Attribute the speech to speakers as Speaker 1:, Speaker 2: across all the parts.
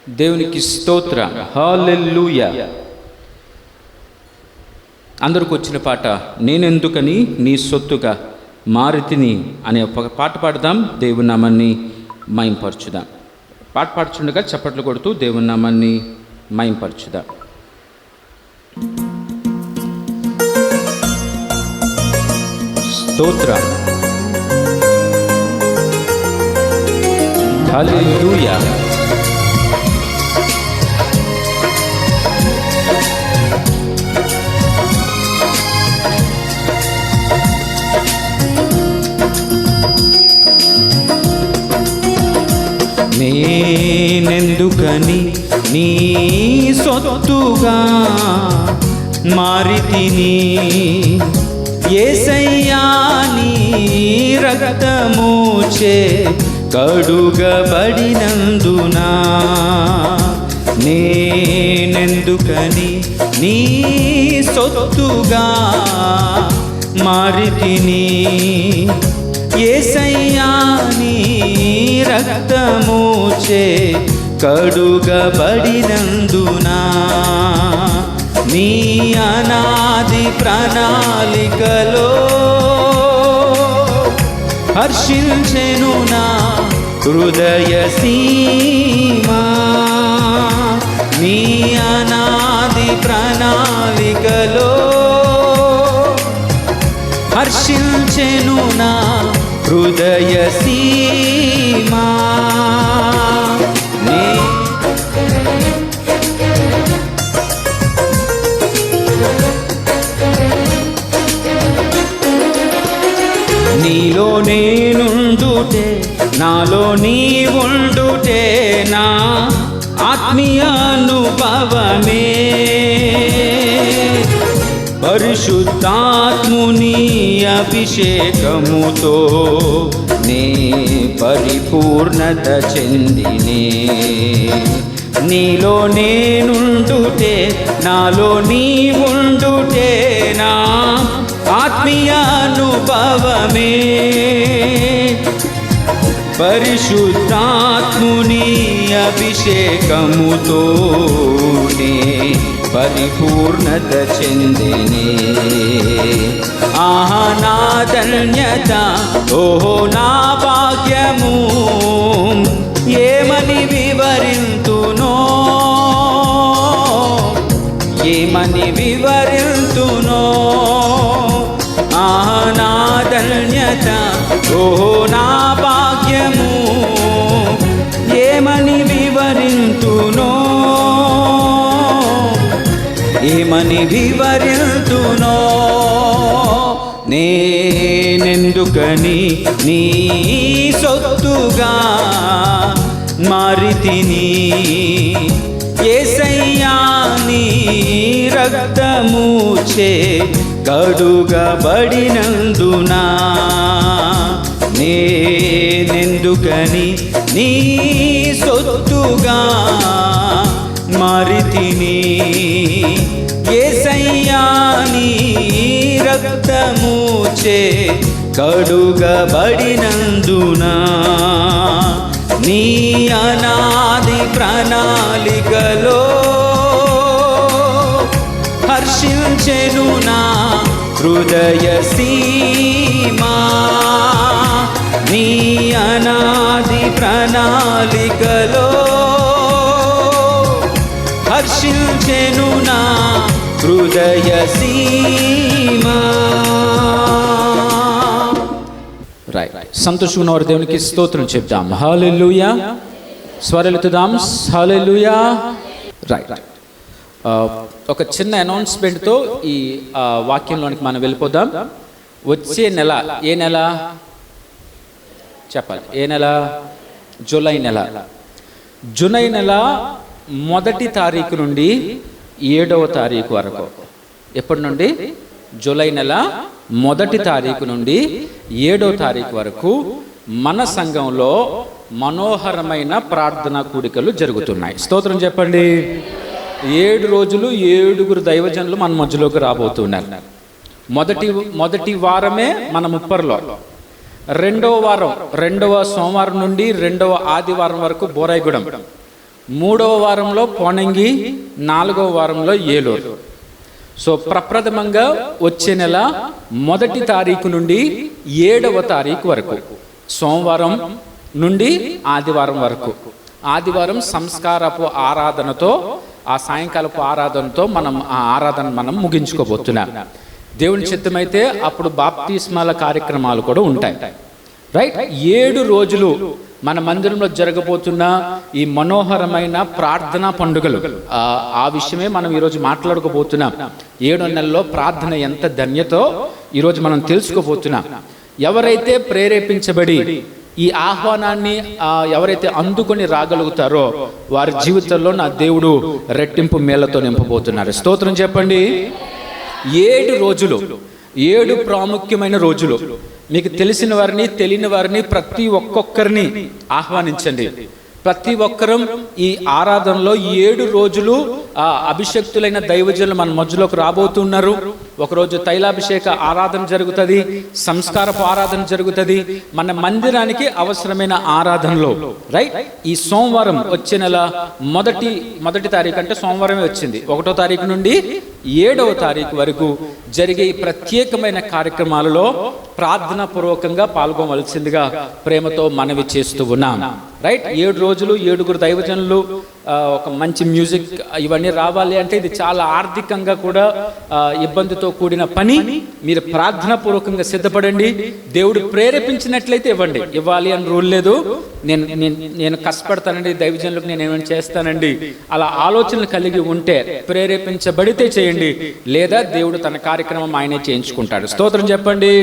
Speaker 1: దేవునికి స్తోత్రం. హల్లెలూయా. అందరికి వచ్చిన పాట నేనెందుకని నీ సొత్తుగా మారితిని అనే ఒక పాట పాడదాం. దేవుని నామాన్ని మహింపరచుదాం. పాట పాడుచుండగా చప్పట్లు కొడుతూ దేవుని నామాన్ని మహింపరచుదాం. స్తోత్రం. హల్లెలూయా. నేనెందుకని నీ సొత్తుగా మారితిని, యేసయ్యా నీ రక్తముచే కడుగబడినందున. నేనెందుకని నీ సొత్తుగా మారితిని, యేసయ్యా నీ రక్తముచే కడుగబడినందున. నీ అనాది ప్రణాళికలో హర్షించెను నా హృదయ సీమా. నీ అనాది ప్రణాళికలో హర్షించెను నా హృదయ సీమా. నీలో నేనుండుటే, నాలో నీ ఉండుటే నా ఆత్మీయ అనుభవమే. పరిశుద్ధాత్ముని అభిషేకముతో నే పరిపూర్ణత చెందినే. నీలో నేనుండుటే, నాలో నీ ఉండుటే నా ఆత్మీయ అనుభవమే. పరిశుద్ధాత్ముని అభిషేకముతోనే పరిపూర్ణత చెందినే. ఆహా నా ధన్యత, ఓహో నా భాగ్యము, ఏమని వివరింతునో, ఏమని వివరింతునో. ఆహా నా ధన్యత, ఓహో నా భాగ్యము, ఏమని వివరింతునో, ఏమని వివరింతునో. నేనెందుకని నీ సొత్తుగా మారితిని, యేసయ్యా నీ రక్తముచే కడుగబడినందున. నేనెందుకని నీ సొత్తుగా మారితిని, యేసయ్యా నీ రక్తముచే కడుగబడినందున. నీ అనాది ప్రణాళికలో హర్షించెను నా హృదయ సీమా. నీ అనాది ప్రణాళికలో హర్షించెను నా హృదయ సీమా. సంతోషంగా ఉన్నవారు దేవునికి స్తోత్రం చెప్తాం. హల్లెలూయా. స్వరలెత్తుదాం. హల్లెలూయా. రైట్. ఒక చిన్న అనౌన్స్మెంట్తో ఈ వాక్యంలోనికి మనం వెళ్ళిపోదాం. వచ్చే నెల, ఏ నెల చెప్పాలి? ఏ నెల? జూలై నెల. జూలై నెల 1వ తారీఖు నుండి 7వ తారీఖు వరకు. ఎప్పటి నుండి? జూలై నెల 1వ తారీఖు నుండి 7వ తారీఖు వరకు మన సంఘంలో మనోహరమైన ప్రార్థనా కూడికలు జరుగుతున్నాయి. స్తోత్రం చెప్పండి. 7 రోజులు 7 దైవజనులు మన మధ్యలోకి రాబోతున్నారు. మొదటి వారమే మన ముప్పర్లో, రెండవ వారం, రెండవ సోమవారం నుండి రెండవ ఆదివారం వరకు బోరాయిగూడెం, మూడవ వారంలో పోనంగి, 4వ వారంలో ఏలూరు. సో ప్రప్రథమంగా వచ్చే నెల 1వ తారీఖు నుండి 7వ తారీఖు వరకు, సోమవారం నుండి ఆదివారం వరకు. ఆదివారం సంస్కారపు ఆరాధనతో, ఆ సాయంకాలపు ఆరాధనతో ఆ ఆరాధన మనం ముగించుకోబోతున్నాం. దేవుని చిత్తమైతే అప్పుడు బాప్తిస్మాల కార్యక్రమాలు కూడా ఉంటాయి. రైట్, 7 రోజులు మన మందిరంలో జరగబోతున్న ఈ మనోహరమైన ప్రార్థనా పండుగలు, ఆ విషయమే మనం ఈరోజు మాట్లాడుకోబోతున్నాం. 7 నెలల్లో ప్రార్థన ఎంత ధన్యతో ఈరోజు మనం తెలుసుకోబోతున్నాం. ఎవరైతే ప్రేరేపించబడి ఈ ఆహ్వానాన్ని ఎవరైతే అందుకొని రాగలుగుతారో వారి జీవితంలో నా దేవుడు రెట్టింపు మేళ్లతో నింపబోతున్నారు. స్తోత్రం చెప్పండి. 7 రోజులు, 7 ప్రాముఖ్యమైన రోజులు. మీకు తెలిసిన వారిని, తెలియని వారిని, ప్రతి ఒక్కొక్కరిని ఆహ్వానించండి. ప్రతి ఒక్కరం ఈ ఆరాధనలో 7 రోజులు అభిషక్తులైన దైవజనులు మన మధ్యలోకి రాబోతున్నారు. ఒకరోజు తైలాభిషేక ఆరాధన జరుగుతుంది, సంస్కారపు ఆరాధన జరుగుతుంది. మన మందిరానికి అవసరమైన ఆరాధనలో రైట్, ఈ సోమవారం వచ్చే నెల మొదటి తారీఖు, అంటే సోమవారమే వచ్చింది, 1వ తారీఖు నుండి 7వ తారీఖు వరకు జరిగే ఈ ప్రత్యేకమైన కార్యక్రమాలలో ప్రార్థనా పూర్వకంగా పాల్గొనవలసిందిగా ప్రేమతో మనవి చేస్తూ ఉన్నాం. రైట్, 7 రోజులు 7 దైవజనులు, ఒక మంచి మ్యూజిక్, ఇవన్నీ రావాలి అంటే ఇది చాలా ఆర్థికంగా కూడా ఇబ్బందితో కూడిన పని. మీరు ప్రార్థనా పూర్వకంగా సిద్ధపడండి. దేవుడు ప్రేరేపించినట్లయితే ఇవ్వాలి అని రూల్ లేదు. నేను కష్టపడతానండి, దైవజనులకు నేను ఏమైనా చేస్తానండి, అలా ఆలోచనలు కలిగి ఉంటే ప్రేరేపించబడితే చేయండి, లేదా దేవుడు తన కార్యక్రమం ఆయనే చేయించుకుంటాడు. స్తోత్రం చెప్పండి.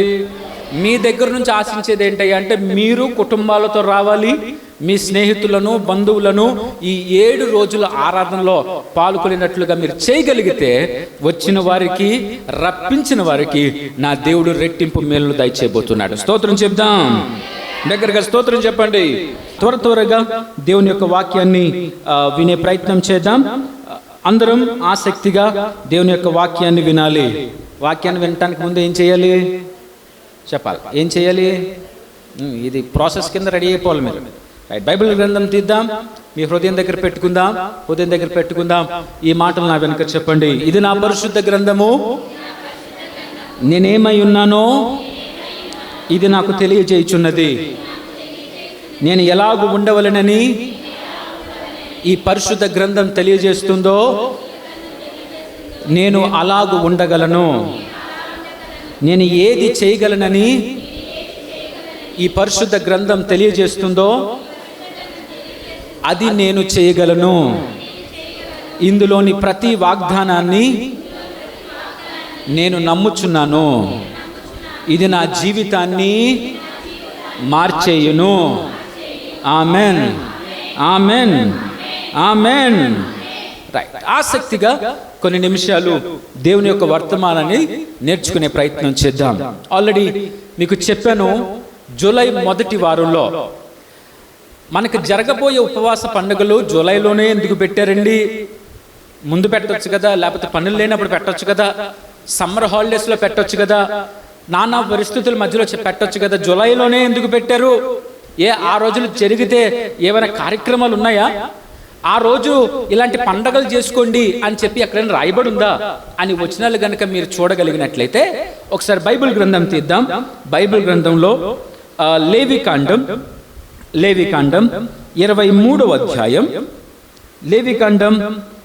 Speaker 1: మీ దగ్గర నుంచి ఆశించేది ఏంటంటే మీరు కుటుంబాలతో రావాలి, మీ స్నేహితులను, బంధువులను ఈ 7 రోజుల ఆరాధనలో పాల్గొనేటట్లుగా మీరు చేయగలిగితే వచ్చిన వారికి, రప్పించిన వారికి నా దేవుడు రెట్టింపు మేలును దయచేయబోతున్నాడు. స్తోత్రం చెప్దాం. దగ్గరగా స్తోత్రం చెప్పండి. త్వరగా దేవుని యొక్క వాక్యాన్ని వినే ప్రయత్నం చేద్దాం. అందరం ఆసక్తిగా దేవుని యొక్క వాక్యాన్ని వినాలి. వాక్యాన్ని వినటానికి ముందు ఏం చేయాలి చెప్పాలి. ఏం చేయాలి? ఇది ప్రాసెస్ కింద రెడీ అయిపోవాలి మీరు. రైట్, బైబిల్ గ్రంథం తీద్దాం, మీ హృదయం దగ్గర పెట్టుకుందాం. ఈ మాటలు నా వెనుక చెప్పండి. ఇది నా పరిశుద్ధ గ్రంథము, నేనేమై ఉన్నానో ఇది నాకు తెలియజేయుచున్నది. నేను ఎలాగూ ఉండవలెనని ఈ పరిశుద్ధ గ్రంథం తెలియజేస్తుందో నేను అలాగూ ఉండగలను. నేను ఏది చేయగలనని ఈ పరిశుద్ధ గ్రంథం తెలియజేస్తుందో అది నేను చేయగలను. ఇందులోని ప్రతి వాగ్దానాన్ని నేను నమ్ముచున్నాను. ఇది నా జీవితాన్ని మార్చేయును. Amen, amen, amen. రైట్, ఆసక్తిగా కొన్ని నిమిషాలు దేవుని యొక్క వర్తమానాన్ని నేర్చుకునే ప్రయత్నం చేద్దాం. ఆల్రెడీ మీకు చెప్పాను, జూలై 1వ వారంలో మనకు జరగబోయే ఉపవాస పండుగలు జూలైలోనే ఎందుకు పెట్టారండి? ముందు పెట్టొచ్చు కదా, లేకపోతే పనులు లేనప్పుడు పెట్టొచ్చు కదా, సమ్మర్ హాలిడేస్లో పెట్టొచ్చు కదా, నానా పరిస్థితుల మధ్యలో పెట్టొచ్చు కదా, జూలైలోనే ఎందుకు పెట్టారు? ఆ రోజులు జరిగితే ఏమైనా కార్యక్రమాలు ఉన్నాయా? ఆ రోజు ఇలాంటి పండగలు చేసుకోండి అని చెప్పి ఎక్కడైనా రాయబడి ఉందా అని వచనాలు గనక మీరు చూడగలిగినట్లయితే ఒకసారి బైబిల్ గ్రంథం తీద్దాం. బైబిల్ గ్రంథంలో లేవికాండం 23వ అధ్యాయం, లేవికాండం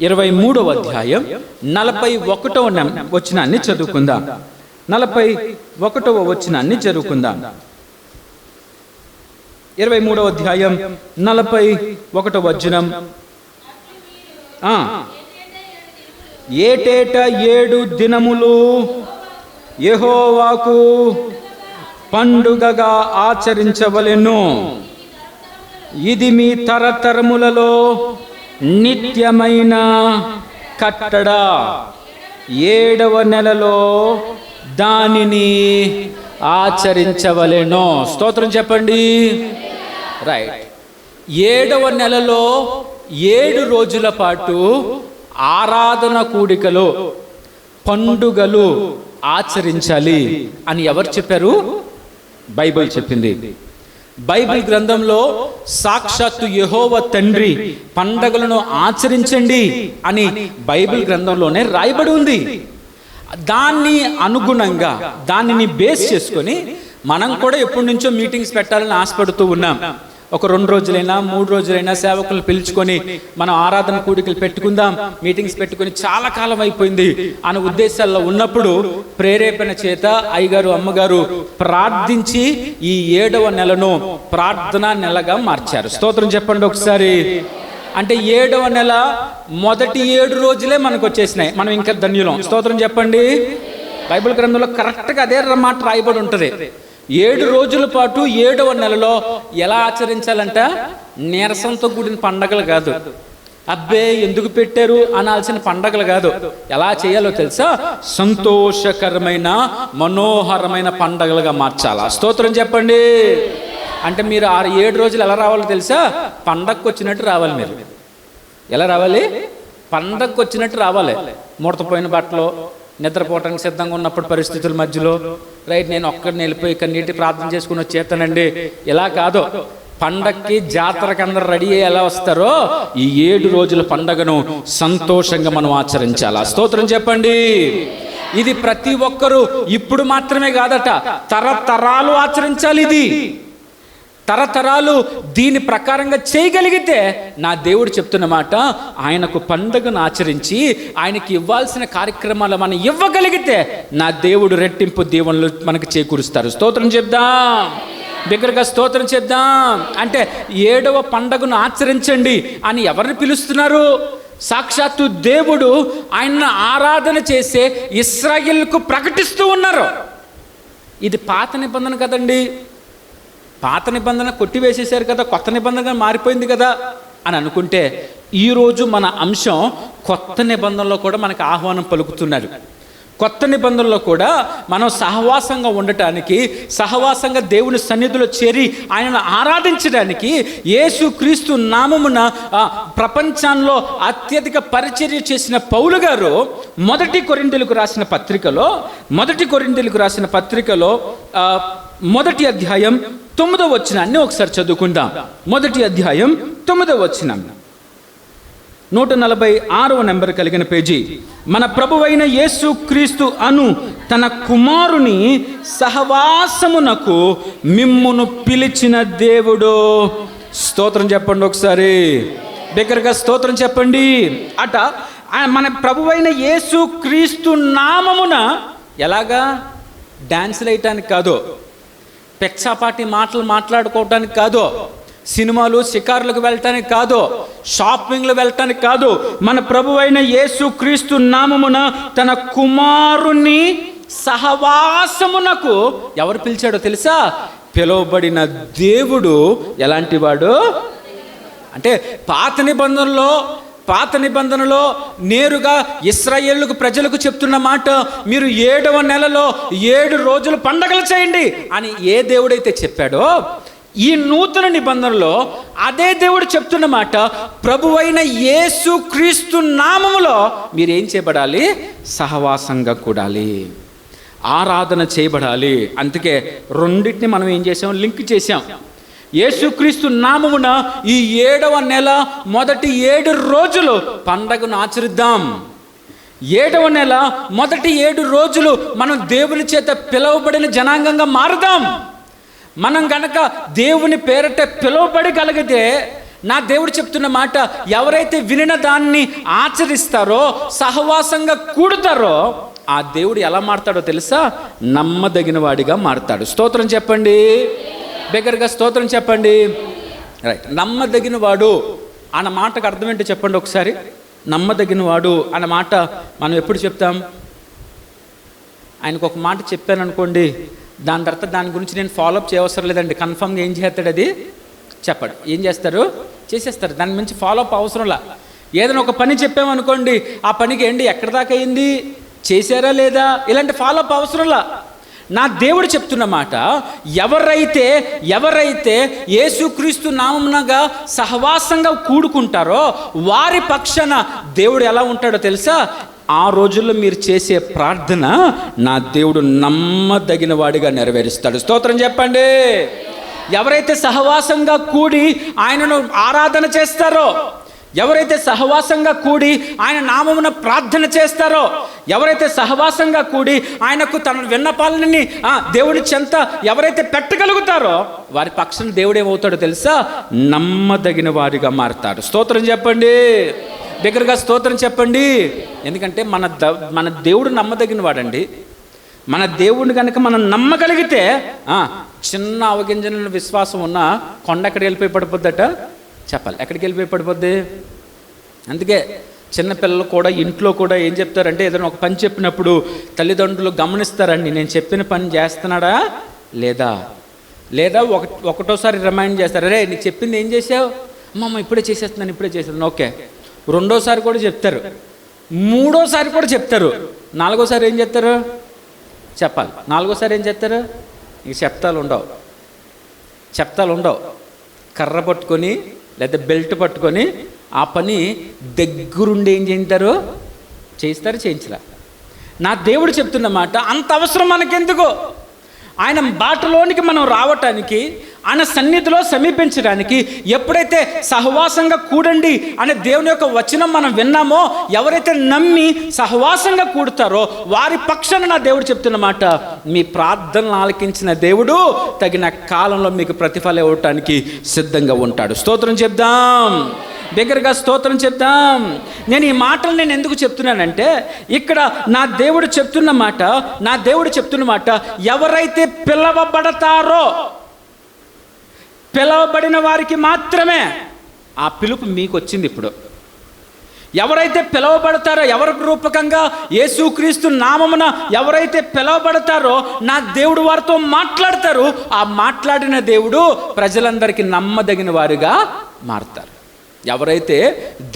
Speaker 1: 23వ అధ్యాయం 41వ వచనాన్ని చదువుకుందాం. 41వ వచనాన్ని చదువుకుందాం. 23వ అధ్యాయం 41వ వచనం. ఏటేటా 7 దినములు యెహోవాకు పండుగగా ఆచరించవలెను. ఇది మీ తరతరములలో నిత్యమైన కట్టడ. 7వ నెలలో దానిని ఆచరించవలెను. స్తోత్రం చెప్పండి. రైట్, 7వ నెలలో 7 రోజుల పాటు ఆరాధన కూడికలు, పండుగలు ఆచరించాలి అని ఎవరు చెప్పారు? బైబిల్ చెప్పింది. బైబిల్ గ్రంథంలో సాక్షాత్తు యెహోవా తండ్రి పండగలను ఆచరించండి అని బైబిల్ గ్రంథంలోనే రాయబడి ఉంది. దాన్ని అనుగుణంగా దానిని బేస్ చేసుకొని మనం కూడా ఎప్పటి నుంచో మీటింగ్స్ పెట్టాలని ఆశపడుతూ ఉన్నాం. ఒక 2 రోజులైనా 3 రోజులైనా సేవకులను పిలుచుకొని మనం ఆరాధన కూడికలు పెట్టుకుందాం, మీటింగ్స్ పెట్టుకొని చాలా కాలం అయిపోయింది అనే ఉద్దేశాల్లో ఉన్నప్పుడు ప్రేరేపణ చేత అయ్యగారు అమ్మగారు ప్రార్థించి ఈ 7వ నెలను ప్రార్థనా నెలగా మార్చారు. స్తోత్రం చెప్పండి ఒకసారి. అంటే 7వ నెల మొదటి 7 రోజులే మనకు వచ్చేసినాయి. మనం ఇంకా ధన్యులం. స్తోత్రం చెప్పండి. బైబిల్ గ్రంథంలో కరెక్ట్గా అదే మాట రాయబడి ఉంటుంది. 7 రోజుల పాటు 7వ నెలలో ఎలా ఆచరించాలంట? నీరసంతో కూడిన పండగలు కాదు, అబ్బే ఎందుకు పెట్టారు అనాల్సిన పండగలు కాదు. ఎలా చేయాలో తెలుసా? సంతోషకరమైన మనోహరమైన పండగలుగా మార్చాలా. స్తోత్రం చెప్పండి. అంటే మీరు 7 రోజులు ఎలా రావాలో తెలుసా? పండగకు వచ్చినట్టు రావాలి. మీరు ఎలా రావాలి? పండగకు వచ్చినట్టు రావాలి. ముడతపోయిన బట్టలు, నిద్రపోవటానికి సిద్ధంగా ఉన్నప్పుడు పరిస్థితుల మధ్యలో రైట్ నేను ఒక్కడిని వెళ్ళిపోయి కన్నీటి ప్రార్థన చేసుకుని వచ్చేస్తానండి, ఇలా కాదు. పండక్కి జాతరకి అందరు రెడీ అయ్యి ఎలా వస్తారో ఈ 7 రోజుల పండగను సంతోషంగా మనం ఆచరించాలా. స్తోత్రం చెప్పండి. ఇది ప్రతి ఒక్కరూ ఇప్పుడు మాత్రమే కాదట, తరతరాలు ఆచరించాలి. ఇది తరతరాలు దీని ప్రకారంగా చేయగలిగితే నా దేవుడు చెప్తున్న మాట, ఆయనకు పండుగను ఆచరించి ఆయనకి ఇవ్వాల్సిన కార్యక్రమాలు మనం ఇవ్వగలిగితే నా దేవుడు రెట్టింపు దీవెనలు మనకు చేకూరుస్తారు. స్తోత్రం చెప్దాం, దగ్గరగా స్తోత్రం చెప్దాం. అంటే 7వ పండుగను ఆచరించండి అని ఎవరిని పిలుస్తున్నారు? సాక్షాత్తు దేవుడు ఆయన్ని ఆరాధన చేసే ఇశ్రాయేలుకు ప్రకటిస్తూ ఉన్నారు. ఇది పాత నిబంధన కదండి. పాత నిబంధన కొట్టివేసేశారు కదా, కొత్త నిబంధనగా మారిపోయింది కదా అని అనుకుంటే ఈరోజు మన అంశం కొత్త నిబంధనలో కూడా మనకు ఆహ్వానం పలుకుతున్నారు. కొత్త నిబంధనలో కూడా మనం సహవాసంగా ఉండటానికి, సహవాసంగా దేవుని సన్నిధిలో చేరి ఆయనను ఆరాధించడానికి యేసుక్రీస్తు నామమున ప్రపంచంలో అత్యధిక పరిచర్య చేసిన పౌలు గారు మొదటి కొరింథీయులకు రాసిన పత్రికలో మొదటి అధ్యాయం 9వ వచనాన్ని ఒకసారి చదువుకుందాం. మొదటి అధ్యాయం 9వ వచనం, 146వ నెంబర్ కలిగిన పేజీ. మన ప్రభువైన యేసు క్రీస్తు అను తన కుమారుని సహవాసమునకు మిమ్మును పిలిచిన దేవుడు. స్తోత్రం చెప్పండి ఒకసారి, దగ్గరగా స్తోత్రం చెప్పండి. అట మన ప్రభువైన యేసు క్రీస్తు నామమున ఎలాగా? డాన్సులు వేయటానికి కాదు, పెచ్చాపాటి మాటలు మాట్లాడుకోవటానికి కాదు, సినిమాలు షికారులకు వెళ్ళటానికి కాదు, షాపింగ్లు వెళ్ళటానికి కాదు. మన ప్రభువైన యేసు క్రీస్తు నామమున తన కుమారుని సహవాసమునకు ఎవరు పిలిచాడో తెలుసా? పిలువబడిన దేవుడు ఎలాంటి వాడు అంటే పాత నిబంధనలో నేరుగా ఇశ్రాయేలుకు ప్రజలకు చెప్తున్న మాట, మీరు 7వ నెలలో 7 రోజులు పండగలు చేయండి అని ఏ దేవుడైతే చెప్పాడో, ఈ నూతన నిబంధనలో అదే దేవుడు చెప్తున్న మాట, ప్రభువైన యేసు క్రీస్తు నామములో మీరేం చేయబడాలి? సహవాసంగా కూడాలి, ఆరాధన చేయబడాలి. అందుకే రెండింటిని మనం ఏం చేసాం? లింక్ చేసాం. యేసుక్రీస్తు నామమున ఈ 7వ నెల మొదటి 7 రోజులు పండగను ఆచరిద్దాం. 7వ నెల మొదటి 7 రోజులు మనం దేవుని చేత పిలువబడిన జనాంగంగా మారుదాం. మనం గనక దేవుని పేరట పిలువబడగలిగితే నా దేవుడు చెప్తున్న మాట, ఎవరైతే వినిన దాన్ని ఆచరిస్తారో, సహవాసంగా కూడుతారో, ఆ దేవుడు ఎలా మారుతాడో తెలుసా? నమ్మదగిన వాడిగా మారుతాడు. స్తోత్రం చెప్పండి, దగ్గరగా స్తోత్రం చెప్పండి. రైట్, నమ్మదగిన వాడు అన్న మాటకు అర్థం ఏంటో చెప్పండి ఒకసారి. నమ్మదగిన వాడు అన్న మాట మనం ఎప్పుడు చెప్తాం? ఆయనకు ఒక మాట చెప్పాను అనుకోండి, దాని తర్వాత దాని గురించి నేను ఫాలోఅప్ చేయవసరం లేదండి. కన్ఫర్మ్గా ఏం చేస్తాడు? అది చెప్పడు. ఏం చేస్తారు? చేసేస్తారు. దాని మించి ఫాలోఅప్ అవసరంలా. ఏదైనా ఒక పని చెప్పామనుకోండి, ఆ పనికి ఏంటి, ఎక్కడి దాకా అయింది, చేశారా లేదా, ఇలాంటి ఫాలోఅప్ అవసరంలా. నా దేవుడు చెప్తున్న మాట, ఎవరైతే యేసుక్రీస్తు నామమునగా సహవాసంగా కూడుకుంటారో వారి పక్షాన దేవుడు ఎలా ఉంటాడో తెలుసా? ఆ రోజుల్లో మీరు చేసే ప్రార్థన నా దేవుడు నమ్మదగిన వాడిగా నెరవేరుస్తాడు. స్తోత్రం చెప్పండి. ఎవరైతే సహవాసంగా కూడి ఆయనను ఆరాధన చేస్తారో, ఎవరైతే సహవాసంగా కూడి ఆయన నామమున ప్రార్థన చేస్తారో, ఎవరైతే సహవాసంగా కూడి ఆయనకు తన విన్నపాలని దేవుడి చెంత ఎవరైతే పెట్టగలుగుతారో వారి పక్షాన దేవుడు ఏమవుతాడో తెలుసా? నమ్మదగిన వారిగా మారుతాడు. స్తోత్రం చెప్పండి, దగ్గరగా స్తోత్రం చెప్పండి. ఎందుకంటే మన దేవుడు నమ్మదగిన వాడండి. మన దేవుడిని కనుక మనం నమ్మగలిగితే చిన్న అవగింజన విశ్వాసం ఉన్న కొండ ఎక్కడికి వెళ్ళిపోయి పడిపోద్దట చెప్పాలి. ఎక్కడికి వెళ్ళిపోయి పడిపోద్ది? అందుకే చిన్నపిల్లలు కూడా ఇంట్లో కూడా ఏం చెప్తారంటే, ఏదైనా ఒక పని చెప్పినప్పుడు తల్లిదండ్రులు గమనిస్తారండి, నేను చెప్పిన పని చేస్తున్నాడా లేదా, లేదా ఒకటోసారి రిమైండ్ చేస్తారు, అరే నీకు చెప్పింది ఏం చేసావు, అమ్మమ్మ ఇప్పుడే చేసేస్తున్నాను ఓకే. రెండోసారి కూడా చెప్తారు, మూడోసారి కూడా చెప్తారు, నాలుగోసారి ఏం చెప్తారు చెప్పాలి. నాలుగోసారి ఏం చేస్తారు? ఇంక చెప్తాలు ఉండవు. కర్ర పట్టుకొని లేదా బెల్ట్ పట్టుకొని ఆ పని దగ్గరుండి ఏం చేయించరా? నా దేవుడు చెప్తున్న మాట అంత అవసరం మనకెందుకు? ఆయన బాటలోనికి మనం రావటానికి, ఆయన సన్నిధిలో సమీపించడానికి, ఎప్పుడైతే సహవాసంగా కూడండి అనే దేవుని యొక్క వచనం మనం విన్నామో, ఎవరైతే నమ్మి సహవాసంగా కూడతారో వారి పక్షాన నా దేవుడు చెప్తున్న మాట, మీ ప్రార్థనలు ఆలకించిన దేవుడు తగిన కాలంలో మీకు ప్రతిఫలం ఇవ్వటానికి సిద్ధంగా ఉంటాడు. స్తోత్రం చెప్దాం, దగ్గరగా స్తోత్రం చెప్దాం. నేను ఈ మాటలు నేను ఎందుకు చెప్తున్నానంటే, ఇక్కడ నా దేవుడు చెప్తున్న మాట ఎవరైతే పిలవబడతారో, పిలవబడిన వారికి మాత్రమే ఆ పిలుపు మీకు వచ్చింది. ఇప్పుడు ఎవరైతే పిలవబడతారో, ఎవరి రూపకంగా యేసుక్రీస్తు నామమున ఎవరైతే పిలవబడతారో నా దేవుడు వారితో మాట్లాడతారు. ఆ మాట్లాడిన దేవుడు ప్రజలందరికీ నమ్మదగిన వారుగా మారుతారు. ఎవరైతే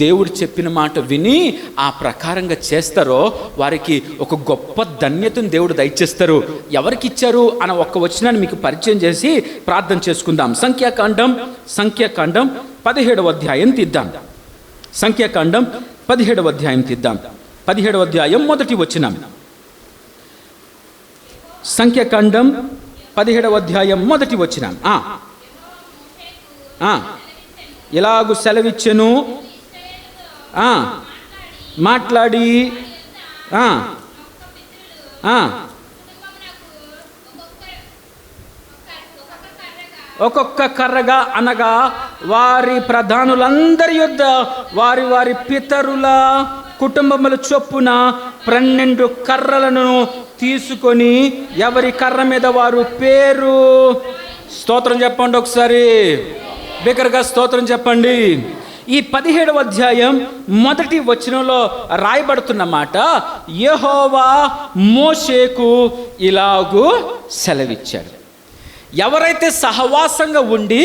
Speaker 1: దేవుడు చెప్పిన మాట విని ఆ ప్రకారంగా చేస్తారో వారికి ఒక గొప్ప ధన్యతను దేవుడు దయచేస్తారు. ఎవరికి ఇచ్చారు అన్న ఒక్క వచనాన్ని మీకు పరిచయం చేసి ప్రార్థన చేసుకుందాం. సంఖ్యాకాండం 17వ అధ్యాయం తీద్దాం. సంఖ్యాకాండం 17వ అధ్యాయం తీద్దాం. 17వ అధ్యాయం మొదటి వచనం. సంఖ్యాకాండం 17వ అధ్యాయం మొదటి వచనం. ఇలాగు సెలవిచ్చెను, మాట్లాడి ఒక్కొక్క కర్రగా అనగా వారి ప్రధానులందరి యొద్ద వారి వారి పితరుల కుటుంబముల చొప్పున 12 కర్రలను తీసుకొని ఎవరి కర్ర మీద వారు పేరు. స్తోత్రం చెప్పండి ఒకసారి, బిగ్గరగా స్తోత్రం చెప్పండి. ఈ 17వ అధ్యాయం మొదటి వచనంలో రాయబడుతున్న మాట, యెహోవా మోషేకు ఇలాగు సెలవిచ్చాడు. ఎవరైతే సహవాసంగా ఉండి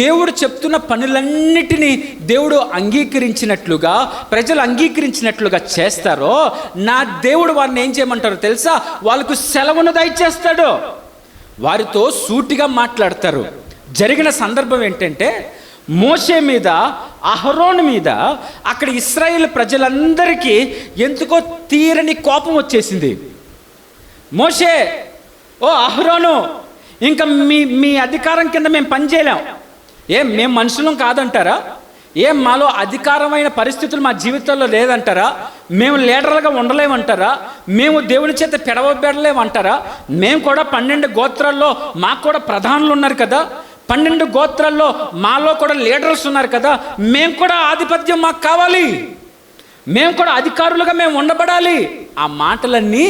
Speaker 1: దేవుడు చెప్తున్న పనులన్నిటినీ దేవుడు అంగీకరించినట్లుగా, ప్రజలు అంగీకరించినట్లుగా చేస్తారో నా దేవుడు వారిని ఏం చేయమంటారో తెలుసా? వాళ్ళకు సెలవును దయచేస్తాడు. వారితో సూటిగా మాట్లాడతారు. జరిగిన సందర్భం ఏంటంటే, మోషే మీద, అహరోను మీద అక్కడ ఇశ్రాయేలు ప్రజలందరికీ ఎందుకో తీరని కోపం వచ్చేసింది. మోషే, ఓ అహరోను, ఇంకా మీ అధికారం కింద మేము పనిచేయలేం. మేము మనుషులం కాదంటారా? మాలో అధికారమైన పరిస్థితులు మా జీవితంలో లేదంటారా? మేము లీడర్లుగా ఉండలేమంటారా? మేము దేవుని చేత పెడవబెడలేమంటారా? మేము కూడా 12 గోత్రాల్లో మాకు కూడా ప్రధానులు ఉన్నారు కదా, 12 గోత్రాల్లో మాలో కూడా లీడర్స్ ఉన్నారు కదా, మేము కూడా ఆధిపత్యం మాకు కావాలి, మేము కూడా అధికారులుగా మేము ఉండబడాలి. ఆ మాటలన్నీ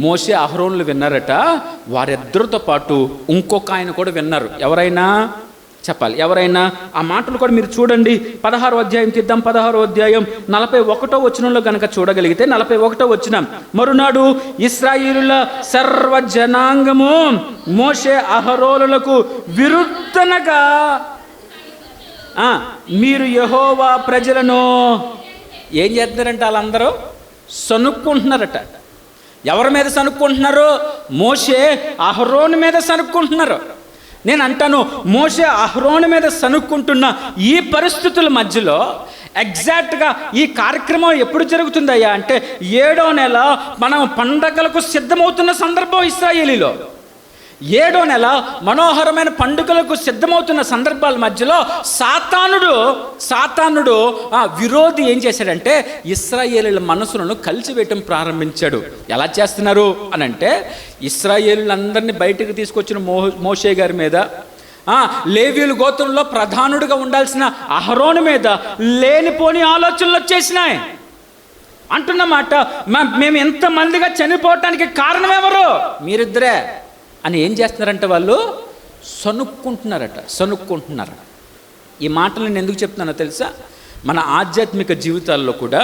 Speaker 1: మోషే అహరోనులు విన్నారట. వారిద్దరితో పాటు ఇంకొక ఆయన కూడా విన్నారు. ఎవరైనా చెప్పాలి, ఎవరైనా ఆ మాటలు కూడా మీరు చూడండి. 16వ అధ్యాయం తీద్దాం. 16వ అధ్యాయం 41వ వచనంలో కనుక చూడగలిగితే, 41వ వచనం, మరునాడు ఇశ్రాయేలుల సర్వ జనాంగము మోషే అహరోనులకు విరుద్ధనగా మీరు యెహోవా ప్రజలను ఏం చేస్తున్నారంట? వాళ్ళందరూ సనుక్కుంటున్నారట. ఎవరి మీద సనుక్కుంటున్నారు? మోషే అహరోను మీద సనుక్కుంటున్నారు. నేను అంటాను, మోషే అహరోను మీద సనుక్కుంటున్న ఈ పరిస్థితుల మధ్యలో ఎగ్జాక్ట్గా ఈ కార్యక్రమం ఎప్పుడు జరుగుతుందయ్యా అంటే, 7వ నెల మనం పండగలకు సిద్ధమవుతున్న సందర్భం ఇశ్రాయేలీలో. 7వ నెల మనోహరమైన పండుగలకు సిద్ధమవుతున్న సందర్భాల మధ్యలో సాతానుడు విరోధి ఏం చేశాడంటే ఇశ్రాయేలీయుల మనసులను కలిసివేయటం ప్రారంభించాడు. ఎలా చేస్తున్నారు అని అంటే, ఇశ్రాయేలీయులందరినీ బయటకు తీసుకొచ్చిన మోషే గారి మీద, లేవీయుల గోత్రంలో ప్రధానుడిగా ఉండాల్సిన అహరోను మీద లేనిపోని ఆలోచనలు వచ్చేసినాయి. అంటున్నమాట, మేము ఎంతమందిగా చనిపోవటానికి కారణం ఎవరు? మీరిద్దరే అని ఏం చేస్తున్నారంటే వాళ్ళు సనుక్కుంటున్నారు. ఈ మాటలు నేను ఎందుకు చెప్తున్నానో తెలుసా? మన ఆధ్యాత్మిక జీవితాల్లో కూడా,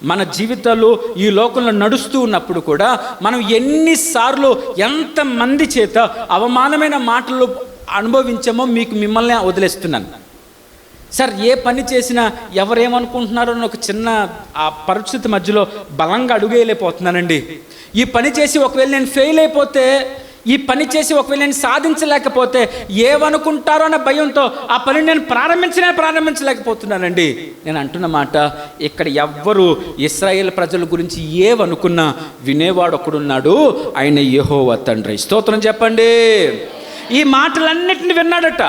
Speaker 1: మన జీవితాలు ఈ లోకంలో నడుస్తూ ఉన్నప్పుడు కూడా మనం ఎన్నిసార్లు ఎంతమంది చేత అవమానమైన మాటలు అనుభవించామో మిమ్మల్ని వదిలేస్తున్నాను. సార్, ఏ పని చేసినా ఎవరేమనుకుంటున్నారో అని ఒక చిన్న ఆ పరిస్థితి మధ్యలో బలంగా అడుగేయలేకపోతున్నానండి. ఈ పని చేసి ఒకవేళ నేను ఫెయిల్ అయిపోతే, ఈ పని చేసి ఒకవేళ నేను సాధించలేకపోతే ఏమనుకుంటారో అన్న భయంతో ఆ పని నేను ప్రారంభించలేకపోతున్నానండి. నేను అంటున్న మాట, ఇక్కడ ఎవ్వరు ఇశ్రాయేల్ ప్రజల గురించి ఏమనుకున్నా వినేవాడు ఒకడున్నాడు, ఆయన యెహోవా తండ్రి. స్తోత్రం చెప్పండి. ఈ మాటలన్నిటిని విన్నాడట.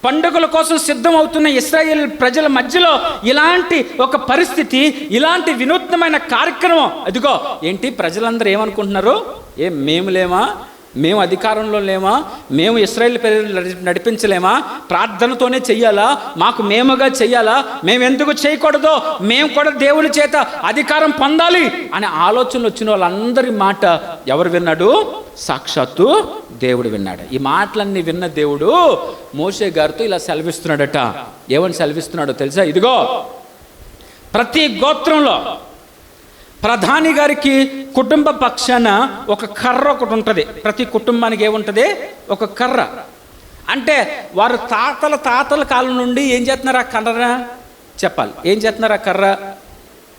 Speaker 1: పండుగల కోసం సిద్ధం అవుతున్న ఇశ్రాయేల్ ప్రజల మధ్యలో ఇలాంటి ఒక పరిస్థితి, ఇలాంటి వినూత్నమైన కార్యక్రమం. అదిగో ఏంటి, ప్రజలందరూ ఏమనుకుంటున్నారు? మేము లేమా? మేము అధికారంలో లేమా? మేము ఇశ్రాయేల్ ప్రజలు నడిపించలేమా? ప్రార్థనతోనే చెయ్యాలా? మాకు మేముగా చెయ్యాలా? మేము ఎందుకు చేయకూడదో? మేము కూడా దేవుని చేత అధికారం పొందాలి అనే ఆలోచనలు వచ్చిన వాళ్ళందరి మాట ఎవరు విన్నాడు? సాక్షాత్తు దేవుడు విన్నాడు. ఈ మాటలన్నీ విన్న దేవుడు మోషే గారితో ఇలా సెలవిస్తున్నాడట. ఏమని సెలవిస్తున్నాడో తెలుసా? ఇదిగో, ప్రతి గోత్రంలో ప్రధాని గారికి కుటుంబ పక్షాన ఒక కర్ర ఒకటి ఉంటుంది. ప్రతి కుటుంబానికి ఏముంటుంది? ఒక కర్ర. అంటే వారు తాతల కాలం నుండి ఏం చేస్తున్నారు? ఆ కర్ర చెప్పాలి. ఏం చేస్తున్నారు ఆ కర్ర?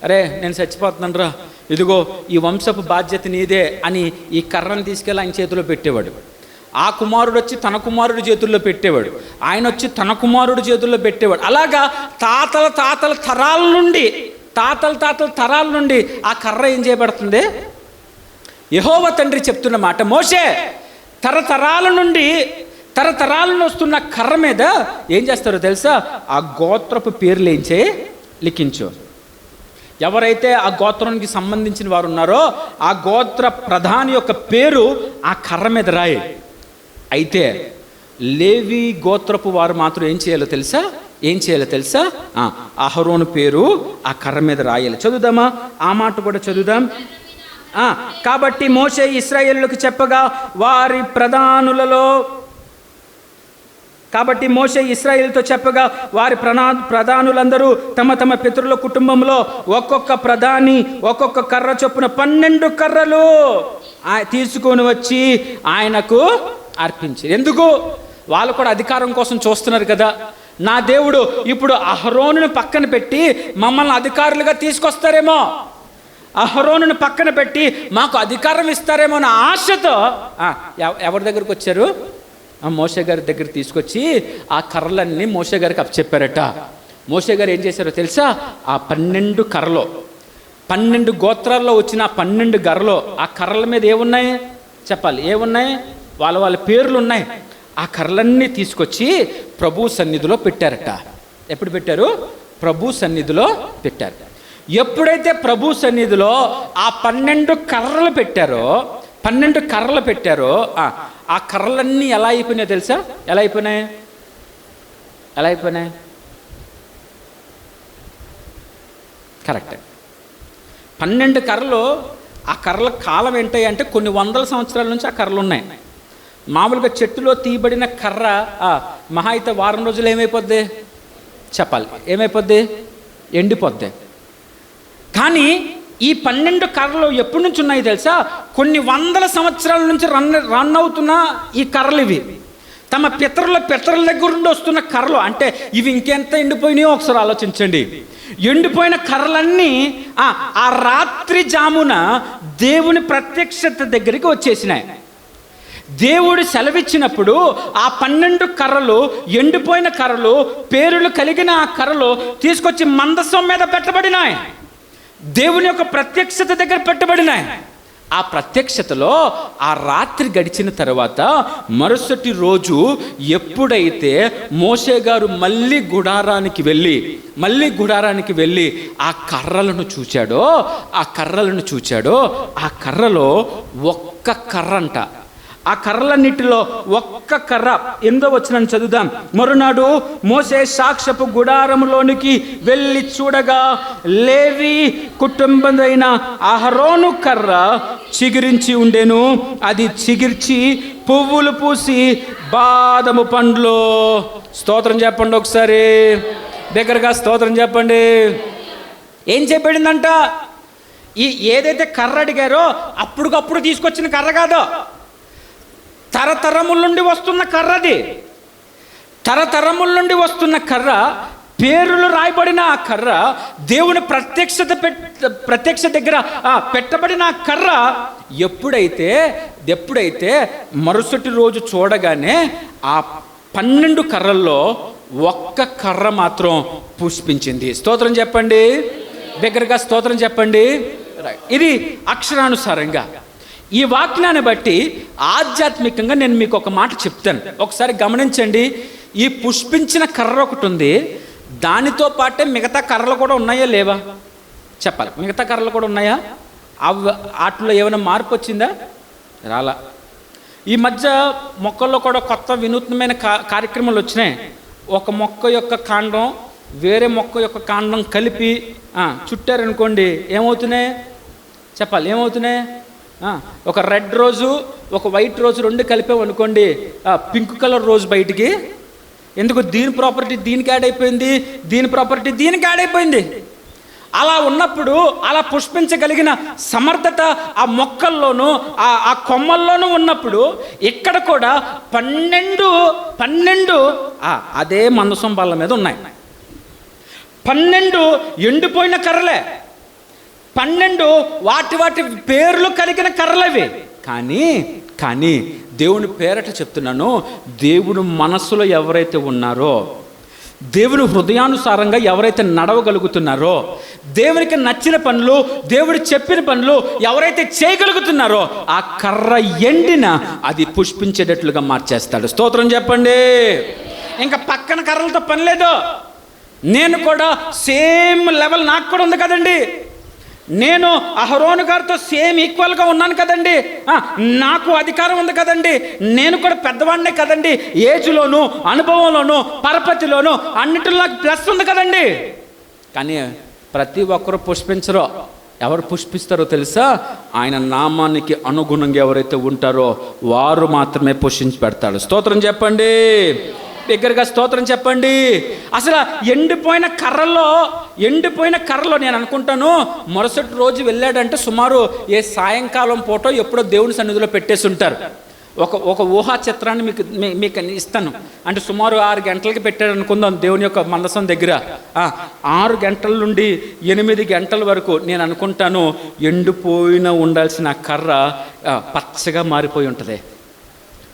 Speaker 1: అరే, నేను చచ్చిపోతున్నాను రా, ఇదిగో ఈ వంశపు బాధ్యత నీదే అని ఈ కర్రను తీసుకెళ్ళి ఆయన చేతిలో పెట్టేవాడు. ఆ కుమారుడు వచ్చి తన కుమారుడి చేతుల్లో పెట్టేవాడు, ఆయన వచ్చి తన కుమారుడి చేతుల్లో పెట్టేవాడు. అలాగా తాతల తరాల నుండి ఆ కర్ర ఏం చేయబడుతుంది? యెహోవా తండ్రి చెప్తున్న మాట, మోషే, తరతరాలను వస్తున్న కర్ర మీద ఏం చేస్తారో తెలుసా? ఆ గోత్రపు పేర్లు ఏం చేయి లిఖించు. ఎవరైతే ఆ గోత్రానికి సంబంధించిన వారు ఉన్నారో ఆ గోత్ర ప్రధాని యొక్క పేరు ఆ కర్ర మీద రాయి. అయితే లేవి గోత్రపు వారు మాత్రం ఏం చేయాలో తెలుసా? అహరోను పేరు ఆ కర్ర మీద రాయాలి. చదువుదామా? ఆ మాట కూడా చదువుదాం. కాబట్టి మోషే ఇశ్రాయేలులకు చెప్పగా వారి ఇశ్రాయేలుతో చెప్పగా వారి ప్రధానులందరూ తమ తమ పితరుల కుటుంబంలో ఒక్కొక్క ప్రధాని ఒక్కొక్క కర్ర చొప్పున 12 కర్రలు తీసుకొని వచ్చి ఆయనకు అర్పించారు. ఎందుకు? వాళ్ళు కూడా అధికారం కోసం చూస్తున్నారు కదా. నా దేవుడు ఇప్పుడు అహరోనుని పక్కన పెట్టి మమ్మల్ని అధికారులుగా తీసుకొస్తారేమో, అహరోనుని పక్కన పెట్టి మాకు అధికారం ఇస్తారేమో అన్న ఆశతో ఎవరి దగ్గరకు వచ్చారు? మోషే గారి దగ్గర తీసుకొచ్చి ఆ కర్రలన్నీ మోషే గారికి అప్పచెప్పారట. మోషే గారు ఏం చేశారో తెలుసా? ఆ 12 కర్రలో 12 గోత్రాల్లో వచ్చిన 12 కర్రలో ఆ కర్రల మీద ఏమున్నాయి చెప్పాలి? ఏమున్నాయి? వాళ్ళ పేర్లు ఉన్నాయి. ఆ కర్రలన్నీ తీసుకొచ్చి ప్రభు సన్నిధిలో పెట్టారట. ఎప్పుడు పెట్టారు? ప్రభు సన్నిధిలో పెట్టారు. ఎప్పుడైతే ప్రభు సన్నిధిలో ఆ 12 కర్రలు పెట్టారో ఆ కర్రలన్నీ ఎలా అయిపోయినాయో తెలుసా? ఎలా అయిపోయినాయి? కరెక్ట్. 12 కర్రలు. ఆ కర్రల కాలం ఏంటి అంటే కొన్ని వందల సంవత్సరాల నుంచి ఆ కర్రలు ఉన్నాయి. మామూలుగా చెట్టులో తీయబడిన కర్ర మహా అయితే వారం రోజులు ఏమైపోద్ది చెప్పాలి? ఏమైపోద్ది? ఎండిపోద్ది. కానీ ఈ 12 కర్రలు ఎప్పటి నుంచి ఉన్నాయి తెలుసా? కొన్ని వందల సంవత్సరాల నుంచి రన్ అవుతున్న ఈ కర్రలు ఇవి. తమ పితరుల దగ్గర నుండి వస్తున్న కర్రలు. అంటే ఇవి ఇంకెంత ఎండిపోయినాయో ఒకసారి ఆలోచించండి. ఎండిపోయిన కర్రలన్నీ ఆ రాత్రి జామున దేవుని ప్రత్యక్షత దగ్గరికి వచ్చేసినాయి. దేవుడు సెలవిచ్చినప్పుడు ఆ 12 కర్రలు, ఎండిపోయిన కర్రలు, పేరులు కలిగిన ఆ కర్రలు తీసుకొచ్చి మందసం మీద పెట్టబడినాయి. దేవుని యొక్క ప్రత్యక్షత దగ్గర పెట్టబడినాయి. ఆ ప్రత్యక్షతలో ఆ రాత్రి గడిచిన తర్వాత మరుసటి రోజు ఎప్పుడైతే మోషే గారు మళ్ళీ గుడారానికి వెళ్ళి ఆ కర్రలను చూచాడో ఆ కర్రలో ఒక్క కర్ర అంట. ఆ కర్రలన్నిటిలో ఒక్క కర్ర. 8వ వచనం చదువుదాం. మరునాడు మోషే సాక్ష్యపు గుడారములోనికి వెళ్ళి చూడగా లేవి కుటుంబమైన అహరోను కర్ర చిగిరించి ఉండెను. అది చిగిర్చి పువ్వులు పూసి బాదము పండ్లు. స్తోత్రం చెప్పండి ఒకసారి దగ్గరగా, స్తోత్రం చెప్పండి. ఏం చెప్పబడిందంట? ఏదైతే కర్ర అడిగారో అప్పటికప్పుడు తీసుకొచ్చిన కర్ర కాదు, తరతరముల నుండి వస్తున్న కర్రది. తరతరముల నుండి వస్తున్న కర్ర, పేర్లు రాయబడిన ఆ కర్ర, దేవుని ప్రత్యక్ష దగ్గర పెట్టబడిన ఆ కర్ర ఎప్పుడైతే మరుసటి రోజు చూడగానే ఆ 12 కర్రల్లో ఒక్క కర్ర మాత్రం పుష్పించింది. స్తోత్రం చెప్పండి దగ్గరగా, స్తోత్రం చెప్పండి. ఇది అక్షరానుసారంగా ఈ వాక్యాన్ని బట్టి ఆధ్యాత్మికంగా నేను మీకు ఒక మాట చెప్తాను, ఒకసారి గమనించండి. ఈ పుష్పించిన కర్ర ఒకటి ఉంది, దానితో పాటే మిగతా కర్రలు కూడా ఉన్నాయా లేవా చెప్పాలి. మిగతా కర్రలు కూడా ఉన్నాయా? వాటిలో ఏమైనా మార్పు వచ్చిందా? రాలా. ఈ మధ్య మొక్కల్లో కూడా కొత్త వినూత్నమైన కార్యక్రమాలు వచ్చినాయి. ఒక మొక్క యొక్క కాండం వేరే మొక్క యొక్క కాండం కలిపి చుట్టారనుకోండి, ఏమవుతున్నాయి చెప్పాలి, ఏమవుతున్నాయి? ఒక రెడ్ రోజు ఒక వైట్ రోజు 2 కలిపామనుకోండి, పింక్ కలర్ రోజు బయటికి. ఎందుకు? దీని ప్రాపర్టీ దీనికి యాడ్ అయిపోయింది, దీని ప్రాపర్టీ దీనికి యాడ్ అయిపోయింది. అలా ఉన్నప్పుడు, అలా పుష్పించగలిగిన సమర్థత ఆ మొక్కల్లోనూ ఆ కొమ్మల్లోనూ ఉన్నప్పుడు, ఇక్కడ కూడా 12 అదే మందసం బల్ల మీద ఉన్నాయి. 12 ఎండిపోయిన కర్రలే, 12 వాటి పేర్లు కలిగిన కర్రలవి. కానీ దేవుని పేరట చెప్తున్నాను, దేవుని మనసులో ఎవరైతే ఉన్నారో, దేవుని హృదయానుసారంగా ఎవరైతే నడవగలుగుతున్నారో, దేవునికి నచ్చిన పనులు, దేవుడు చెప్పిన పనులు ఎవరైతే చేయగలుగుతున్నారో, ఆ కర్ర ఎండిన అది పుష్పించేటట్లుగా మార్చేస్తాడు. స్తోత్రం చెప్పండి. ఇంకా పక్కన కర్రలతో పని లేదు. నేను కూడా సేమ్ లెవెల్ నాకు కూడా ఉంది కదండి. నేను అహరోను గారితో సేమ్ ఈక్వల్గా ఉన్నాను కదండి. నాకు అధికారం ఉంది కదండి. నేను కూడా పెద్దవాడినే కదండి. ఏజ్లోను, అనుభవంలోను, పరపతిలోను అన్నిటిలో నాకు ప్లస్ ఉంది కదండి. కానీ ప్రతి ఒక్కరు పుష్పించరో. ఎవరు పుష్పిస్తారో తెలుసా? ఆయన నామానికి అనుగుణంగా ఎవరైతే ఉంటారో వారు మాత్రమే పుష్పించి పెడతాడు. స్తోత్రం చెప్పండి దగ్గరగా, స్తోత్రం చెప్పండి. అసలు ఎండిపోయిన కర్రలో నేను అనుకుంటాను, మరుసటి రోజు వెళ్ళాడంటే సుమారు ఏ సాయంకాలం పూట ఎప్పుడో దేవుని సన్నిధిలో పెట్టేసి ఉంటారు. ఒక ఊహా చిత్రాన్ని మీకు ఇస్తాను. అంటే సుమారు 6 గంటలకి పెట్టాడు అనుకుందాం దేవుని యొక్క మందసం దగ్గర. 6 గంటల నుండి 8 గంటల వరకు నేను అనుకుంటాను ఎండిపోయిన ఉండాల్సిన కర్ర పచ్చగా మారిపోయి ఉంటుంది.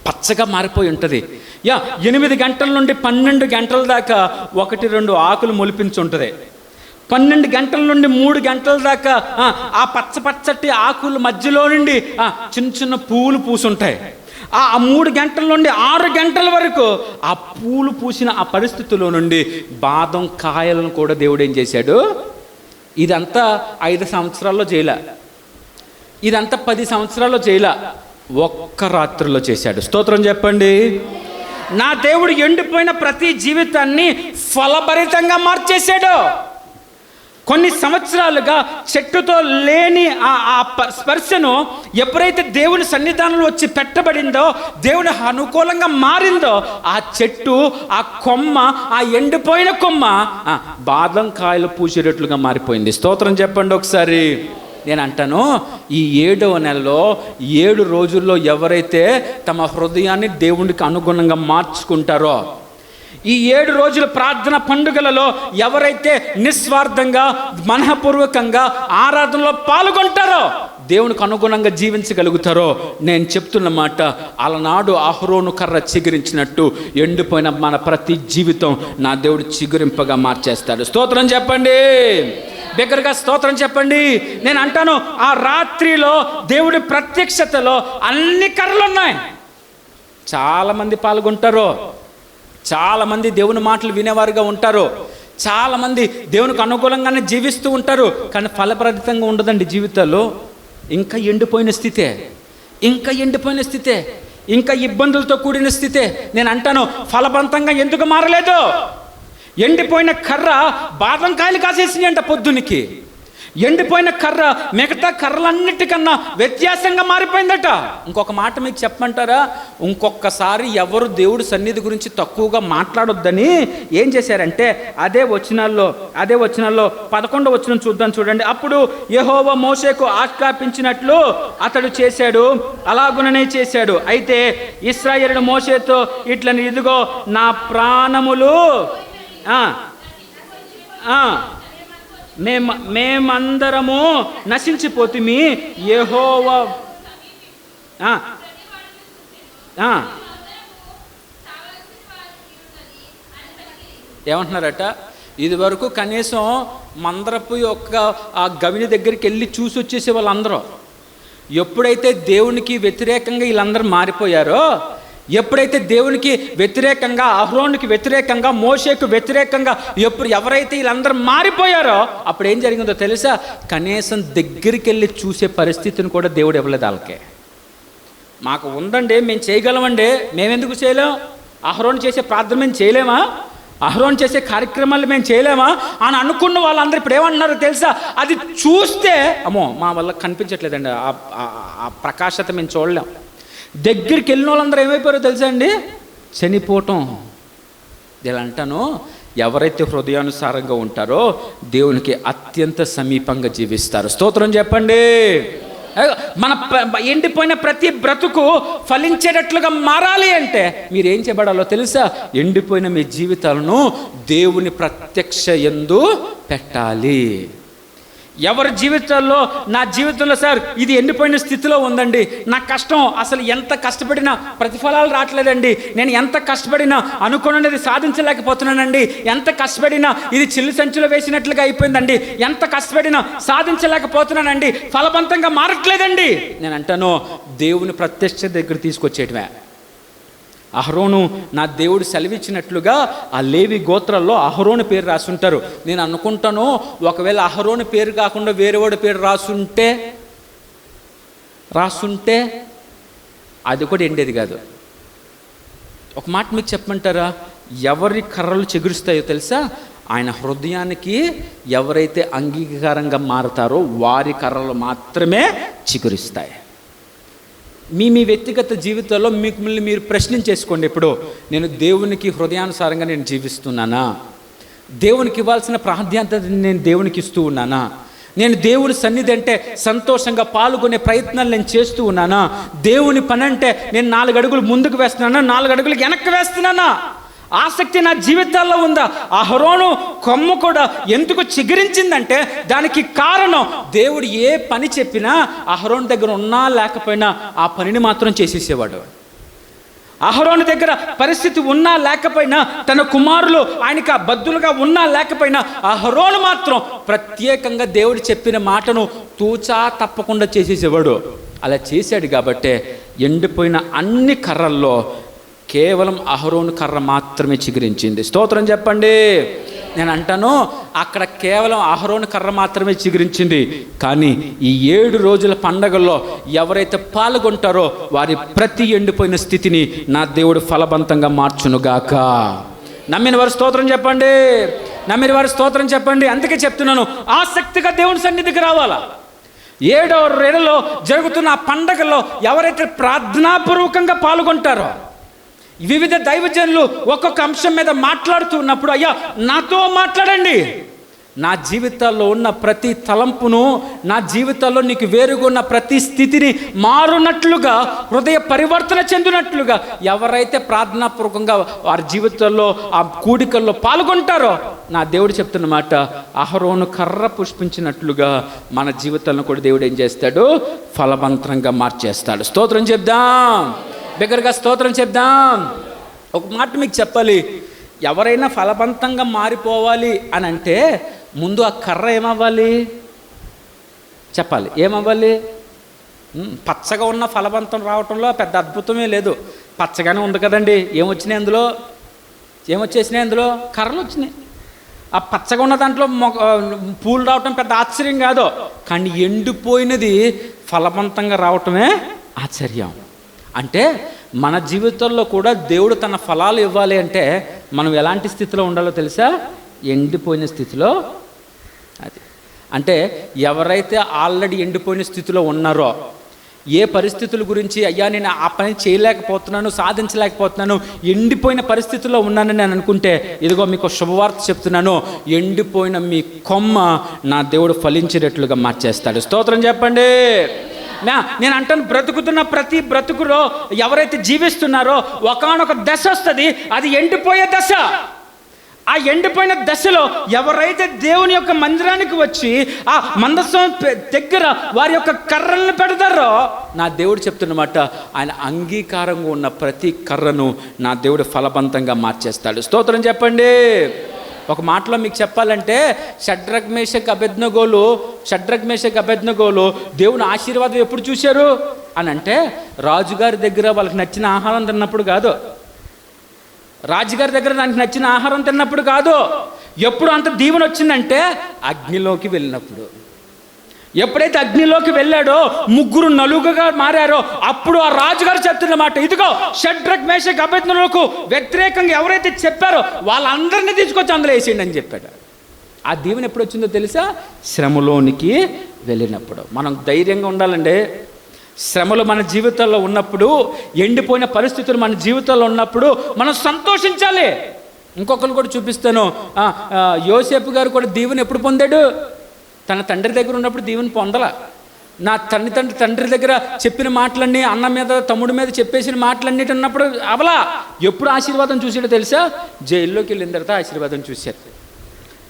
Speaker 1: 8 గంటల నుండి 12 గంటల దాకా 1-2 ఆకులు మొలిపించుంటుంది. 12 గంటల నుండి 3 గంటల దాకా ఆ పచ్చటి ఆకుల మధ్యలో నుండి చిన్న పూలు పూసుంటాయి. ఆ 3 గంటల నుండి 6 గంటల వరకు ఆ పూలు పూసిన ఆ పరిస్థితుల్లో నుండి బాదం కాయలను కూడా దేవుడు ఏం చేశాడు? ఇదంతా 5 సంవత్సరాల్లో చేయలే, ఇదంతా 10 సంవత్సరాల్లో చేయలే, ఒక్క రాత్రిలో చేశాడు. స్తోత్రం చెప్పండి. నా దేవుడు ఎండిపోయిన ప్రతి జీవితాన్ని ఫలభరితంగా మార్చేశాడు. కొన్ని సంవత్సరాలుగా చెట్టుతో లేని ఆ స్పర్శను ఎప్పుడైతే దేవుని సన్నిధానంలో వచ్చి పెట్టబడిందో, దేవుని అనుకూలంగా మారిందో, ఆ చెట్టు, ఆ కొమ్మ, ఆ ఎండిపోయిన కొమ్మ బాదం కాయలు పూసేటట్లుగా మారిపోయింది. స్తోత్రం చెప్పండి ఒకసారి. నేను అంటాను, ఈ 7వ నెలలో 7 రోజుల్లో ఎవరైతే తమ హృదయాన్ని దేవునికి అనుగుణంగా మార్చుకుంటారో, ఈ 7 రోజుల ప్రార్థన పండుగలలో ఎవరైతే నిస్వార్థంగా మనఃపూర్వకంగా ఆరాధనలో పాల్గొంటారో, దేవునికి అనుగుణంగా జీవించగలుగుతారో, నేను చెప్తున్న మాట అలనాడు అహరోను కర్ర చిగురించినట్టు ఎండిపోయిన మన ప్రతి జీవితం నా దేవుడు చిగురింపగా మార్చేస్తాడు. స్తోత్రం చెప్పండి. బిగ్గరగా స్తోత్రం చెప్పండి. నేను అంటాను, ఆ రాత్రిలో దేవుడి ప్రత్యక్షతలో అన్ని కర్రలు ఉన్నాయి. చాలామంది పాల్గొంటారు, చాలామంది దేవుని మాటలు వినేవారుగా ఉంటారు, చాలామంది దేవునికి అనుకూలంగానే జీవిస్తూ ఉంటారు. కానీ ఫలప్రదితంగా ఉండదండి జీవితాల్లో. ఇంకా ఎండిపోయిన స్థితే, ఇంకా ఇబ్బందులతో కూడిన స్థితే. నేను అంటాను, ఫలవంతంగా ఎందుకు మారలేదు? ఎండిపోయిన కర్ర బాదం కాయలు కాసేసినాయి అంట పొద్దునికి. ఎండిపోయిన కర్ర మిగతా కర్రలన్నిటికన్నా వ్యత్యాసంగా మారిపోయిందట. ఇంకొక మాట మీకు చెప్పమంటారా? ఇంకొకసారి ఎవరు దేవుడి సన్నిధి గురించి తక్కువగా మాట్లాడొద్దని ఏం చేశారంటే, అదే వచనాల్లో 11వ వచనం చూద్దాం, చూడండి. అప్పుడు యెహోవా మోషేకు ఆజ్ఞాపించినట్లు అతడు చేశాడు, అలాగుననే చేశాడు. అయితే ఇశ్రాయేలు మోషేతో ఇట్లని, ఇదిగో నా ప్రాణములు మేమందరము నశించిపోతుమి, యెహోవా ఏమంటున్నారట? ఇది వరకు కనీసం మందరపు యొక్క ఆ గవిని దగ్గరికి వెళ్ళి చూసి వచ్చేసే వాళ్ళందరూ. ఎప్పుడైతే దేవునికి వ్యతిరేకంగా వీళ్ళందరూ మారిపోయారో, ఎప్పుడైతే దేవునికి వ్యతిరేకంగా, అహరోనుకి వ్యతిరేకంగా, మోషేకు వ్యతిరేకంగా ఎవరైతే వీళ్ళందరూ మారిపోయారో, అప్పుడు ఏం జరిగిందో తెలుసా? కనీసం దగ్గరికి వెళ్ళి చూసే పరిస్థితిని కూడా దేవుడు ఇవ్వలేదు వాళ్ళకే. మాకు ఉందండి, మేము చేయగలమండి, మేమెందుకు చేయలేం? అహరోను చేసే ప్రార్థన మేము చేయలేమా? అహరోను చేసే కార్యక్రమాలు మేము చేయలేమా అని అనుకున్న వాళ్ళందరూ ఇప్పుడు ఏమన్నారో తెలుసా? అది చూస్తే అమ్మో మా వల్ల కనిపించట్లేదండి, ఆ ప్రకాశత మేము చూడలేం. దగ్గరికి వెళ్ళిన వాళ్ళందరూ ఏమైపోయారో తెలుసా అండి? చనిపోవటం. ఇలా అంటాను, ఎవరైతే హృదయానుసారంగా ఉంటారో దేవునికి అత్యంత సమీపంగా జీవిస్తారు. స్తోత్రం చెప్పండి. మన ఎండిపోయిన ప్రతి బ్రతుకు ఫలించేటట్లుగా మారాలి అంటే మీరేం చేయబడాలో తెలుసా? ఎండిపోయిన మీ జీవితాలను దేవుని ప్రత్యక్ష యందు పెట్టాలి. ఎవరి జీవితాల్లో, నా జీవితంలో సార్ ఇది ఎండిపోయిన స్థితిలో ఉందండి, నా కష్టం అసలు ఎంత కష్టపడినా ప్రతిఫలాలు రావట్లేదండి, నేను ఎంత కష్టపడినా అనుకున్నది సాధించలేకపోతున్నానండి, ఎంత కష్టపడినా ఇది చిల్లు సంచులో వేసినట్లుగా అయిపోయిందండి, ఎంత కష్టపడినా సాధించలేకపోతున్నానండి, ఫలవంతంగా మారట్లేదండి. నేను అంటాను, దేవుని ప్రత్యక్ష దగ్గర తీసుకొచ్చేయటమే. అహరోను నా దేవుడు సెలవిచ్చినట్లుగా ఆ లేవి గోత్రాల్లో అహరోను పేరు రాసుంటారు. నేను అనుకుంటాను, ఒకవేళ అహరోను పేరు కాకుండా వేరేవాడి పేరు రాసుంటే అది కూడా ఎండేది కాదు. ఒక మాట మీకు చెప్పమంటారా? ఎవరి కర్రలు చిగురుస్తాయో తెలుసా? ఆయన హృదయానికి ఎవరైతే అంగీకారంగా మారతారో వారి కర్రలు మాత్రమే చిగురిస్తాయి. మీ వ్యక్తిగత జీవితంలో మిమ్మల్ని మీరు ప్రశ్నించేసుకోండి. ఇప్పుడు నేను దేవునికి హృదయానుసారంగా నేను జీవిస్తున్నానా? దేవునికి ఇవ్వాల్సిన ప్రాధాన్యత నేను దేవునికి ఇస్తూ ఉన్నానా? నేను దేవుని సన్నిధి అంటే సంతోషంగా పాల్గొనే ప్రయత్నాలు నేను చేస్తూ ఉన్నానా? దేవుని పని అంటే నేను 4 అడుగులు ముందుకు వేస్తున్నానా, 4 అడుగులు వెనక్కి వేస్తున్నానా? ఆసక్తి నా జీవితాల్లో ఉందా? అహరోను కొమ్ము కూడా ఎందుకు చిగురించిందంటే దానికి కారణం దేవుడు ఏ పని చెప్పినా అహరోను దగ్గర ఉన్నా లేకపోయినా ఆ పనిని మాత్రం చేసేసేవాడు. అహరోను దగ్గర పరిస్థితి ఉన్నా లేకపోయినా, తన కుమారులు ఆయనకి బద్దులుగా ఉన్నా లేకపోయినా, అహరోను మాత్రం ప్రత్యేకంగా దేవుడు చెప్పిన మాటను తూచా తప్పకుండా చేసేసేవాడు. అలా చేశాడు కాబట్టే ఎండిపోయిన అన్ని కర్రల్లో కేవలం అహరోను కర్ర మాత్రమే చిగురించింది. స్తోత్రం చెప్పండి. నేను అంటాను, అక్కడ కేవలం అహరోను కర్ర మాత్రమే చిగురించింది. కానీ ఈ 7 రోజుల పండగల్లో ఎవరైతే పాల్గొంటారో వారి ప్రతి ఎండిపోయిన స్థితిని నా దేవుడు ఫలవంతంగా మార్చునుగాక. నమ్మిన వారు స్తోత్రం చెప్పండి. అందుకే చెప్తున్నాను, ఆసక్తిగా దేవుని సన్నిధికి రావాలా. 7వ నెలలో జరుగుతున్న ఆ పండగల్లో ఎవరైతే ప్రార్థనాపూర్వకంగా పాల్గొంటారో, వివిధ దైవజనులు ఒక్కొక్క అంశం మీద మాట్లాడుతూ ఉన్నప్పుడు, అయ్యా నాతో మాట్లాడండి, నా జీవితాల్లో ఉన్న ప్రతి తలంపును, నా జీవితాల్లో నీకు వేరుగా ఉన్న ప్రతి స్థితిని మారునట్లుగా, హృదయ పరివర్తన చెందినట్లుగా ఎవరైతే ప్రార్థనాపూర్వకంగా వారి జీవితాల్లో ఆ కూడికల్లో పాల్గొంటారో, నా దేవుడు చెప్తున్న మాట, అహరోను కర్ర పుష్పించినట్లుగా మన జీవితాలను కూడా దేవుడు ఏం చేస్తాడు? ఫలవంతంగా మార్చేస్తాడు. స్తోత్రం చెప్దాం, బిగ్గరగా స్తోత్రం చెప్దాం. ఒక మాట మీకు చెప్పాలి, ఎవరైనా ఫలవంతంగా మారిపోవాలి అని అంటే ముందు ఆ కర్ర ఏమవ్వాలి చెప్పాలి, ఏమవ్వాలి? పచ్చగా ఉన్న ఫలవంతం రావటంలో పెద్ద అద్భుతమే లేదు, పచ్చగానే ఉంది కదండి. ఏమొచ్చినాయి అందులో? ఏమొచ్చేసినాయి అందులో? కర్రలు వచ్చినాయి. ఆ పచ్చగా ఉన్న దాంట్లో పూలు రావటం పెద్ద ఆశ్చర్యం కాదు, కానీ ఎండిపోయినది ఫలవంతంగా రావటమే ఆశ్చర్యం. అంటే మన జీవితంలో కూడా దేవుడు తన ఫలాలు ఇవ్వాలి అంటే మనం ఎలాంటి స్థితిలో ఉండాలో తెలుసా? ఎండిపోయిన స్థితిలో. అది అంటే ఎవరైతే ఆల్రెడీ ఎండిపోయిన స్థితిలో ఉన్నారో, ఏ పరిస్థితుల గురించి అయ్యా నేను ఆ పని చేయలేకపోతున్నాను, సాధించలేకపోతున్నాను, ఎండిపోయిన పరిస్థితుల్లో ఉన్నానని నేను అనుకుంటే, ఇదిగో మీకు శుభవార్త చెప్తున్నాను, ఎండిపోయిన మీ కొమ్మ నా దేవుడు ఫలించేటట్లుగా మార్చేస్తాడు. స్తోత్రం చెప్పండి. నేను అంటాను, బ్రతుకుతున్న ప్రతి బ్రతుకులో ఎవరైతే జీవిస్తున్నారో ఒకానొక దశ వస్తుంది, అది ఎండిపోయే దశ. ఆ ఎండిపోయిన దశలో ఎవరైతే దేవుని యొక్క మందిరానికి వచ్చి ఆ మందసం దగ్గర వారి యొక్క కర్రలను పెడతారో, నా దేవుడు చెప్తున్నమాట, ఆయన అంగీకారంగా ఉన్న ప్రతి కర్రను నా దేవుడు ఫలవంతంగా మార్చేస్తాడు. స్తోత్రం చెప్పండి. ఒక మాటలో మీకు చెప్పాలంటే షడ్రక్ మేషక్ అబేద్నెగోలు దేవుని ఆశీర్వాదం ఎప్పుడు చూశారు అని అంటే, రాజుగారి దగ్గర వాళ్ళకి నచ్చిన ఆహారం తిన్నప్పుడు కాదు, రాజుగారి దగ్గర దానికి నచ్చిన ఆహారం తిన్నప్పుడు కాదు. ఎప్పుడు అంత దీవెన వచ్చిందంటే అగ్నిలోకి వెళ్ళినప్పుడు. ఎప్పుడైతే అగ్నిలోకి వెళ్ళాడో, ముగ్గురు నలుగుగా మారారో, అప్పుడు ఆ రాజుగారు చెప్తున్నమాట, ఇదిగో షడ్రక్ మేషక్ అబేద్నెగోలకు వ్యతిరేకంగా ఎవరైతే చెప్పారో వాళ్ళందరినీ తీసుకొచ్చి అందులో వేసేయండి అని చెప్పాడు. ఆ దీవెన ఎప్పుడు వచ్చిందో తెలుసా? శ్రమలోనికి వెళ్ళినప్పుడు. మనం ధైర్యంగా ఉండాలండి. శ్రమలు మన జీవితాల్లో ఉన్నప్పుడు, ఎండిపోయిన పరిస్థితులు మన జీవితాల్లో ఉన్నప్పుడు మనం సంతోషించాలి. ఇంకొకరు కూడా చూపిస్తాను. యోసేపు గారు కూడా దీవెన ఎప్పుడు పొందాడు? తన తండ్రి దగ్గర ఉన్నప్పుడు దీవెన పొందల. నా తండ్రి దగ్గర చెప్పిన మాటలన్నీ, అన్న మీద తమ్ముడి మీద చెప్పేసిన మాటలన్నిటి ఉన్నప్పుడు అవలా. ఎప్పుడు ఆశీర్వాదం చూసాడో తెలుసా? జైల్లోకి వెళ్ళిన తర్వాత ఆశీర్వాదం చూశాడు.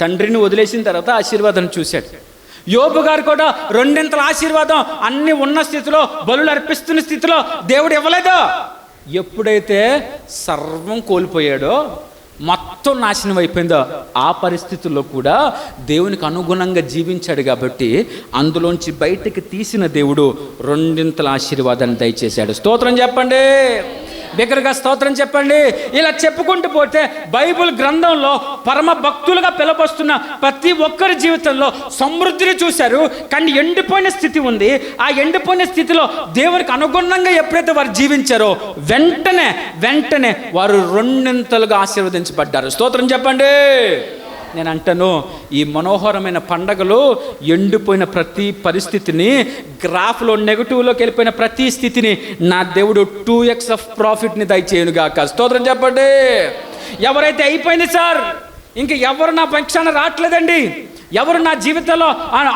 Speaker 1: తండ్రిని వదిలేసిన తర్వాత ఆశీర్వాదం చూశాడు. యోబు గారు కూడా రెండింతల ఆశీర్వాదం అన్ని ఉన్న స్థితిలో, బలులు అర్పిస్తున్న స్థితిలో దేవుడు ఇవ్వలేదు. ఎప్పుడైతే సర్వం కోల్పోయాడో, మొత్తం నాశనం అయిపోయిందో, ఆ పరిస్థితుల్లో కూడా దేవునికి అనుగుణంగా జీవించాడు కాబట్టి అందులోంచి బయటికి తీసిన దేవుడు రెండింతల ఆశీర్వాదాన్ని దయచేశాడు. స్తోత్రం చెప్పండి. బిగ్గరగా స్తోత్రం చెప్పండి. ఇలా చెప్పుకుంటూ పోతే బైబిల్ గ్రంథంలో పరమ భక్తులుగా పిలవస్తున్న ప్రతి ఒక్కరి జీవితంలో సమృద్ధిని చూశారు, కానీ ఎండిపోయిన స్థితి ఉంది. ఆ ఎండిపోయిన స్థితిలో దేవునికి అనుగుణంగా ఎప్పుడైతే వారు జీవించారో వెంటనే వారు రెండింతలుగా ఆశీర్వదించబడ్డారు. స్తోత్రం చెప్పండి. నేను అంటాను, ఈ మనోహరమైన పండగలు ఎండిపోయిన ప్రతి పరిస్థితిని, గ్రాఫ్లో నెగటివ్లోకి వెళ్ళిపోయిన ప్రతి స్థితిని నా దేవుడు 2x ఆఫ్ ప్రాఫిట్ని దయచేయునుగాక. స్తోత్రం చెప్పండి. ఎవరైతే అయిపోయింది సార్, ఇంక ఎవరు నా పక్షాన రావట్లేదండి, ఎవరు నా జీవితంలో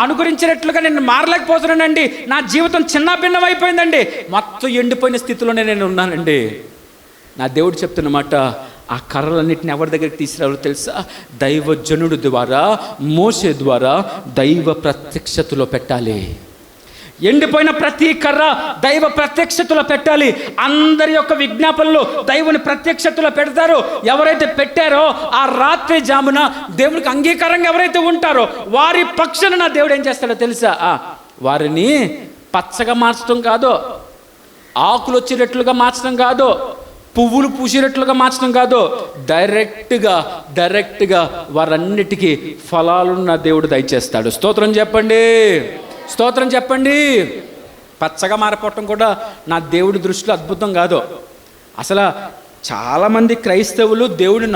Speaker 1: అనుగురించినట్లుగా నేను మారలేకపోతున్నానండి, నా జీవితం చిన్న భిన్నం అయిపోయిందండి, మొత్తం ఎండిపోయిన స్థితిలోనే నేను ఉన్నానండి, నా దేవుడు చెప్తున్నమాట, ఆ కర్రలన్నింటిని ఎవరి దగ్గరికి తీసుకురావాలో తెలుసా? దైవజనుడు ద్వారా, మోషే ద్వారా దైవ ప్రత్యక్షతలో పెట్టాలి. ఎండిపోయిన ప్రతి కర్ర దైవ ప్రత్యక్షతలో పెట్టాలి. అందరి యొక్క విజ్ఞాపనలు దైవుని ప్రత్యక్షతలో పెడతారు. ఎవరైతే పెట్టారో ఆ రాత్రి జామున దేవునికి అంగీకారంగా ఎవరైతే ఉంటారో వారి పక్షాన నా దేవుడు ఏం చేస్తాడో తెలుసా? వారిని పచ్చగా మార్చడం కాదు, ఆకులు వచ్చేటట్లుగా మార్చడం కాదు, పువ్వులు పూసినట్లుగా మార్చడం కాదు, డైరెక్ట్గా వారన్నిటికీ ఫలాలను నా దేవుడు దయచేస్తాడు. స్తోత్రం చెప్పండి. స్తోత్రం చెప్పండి. పచ్చగా మారిపోవటం కూడా నా దేవుడి దృష్టిలో అద్భుతం కాదు. అసలు చాలామంది క్రైస్తవులు దేవుడిని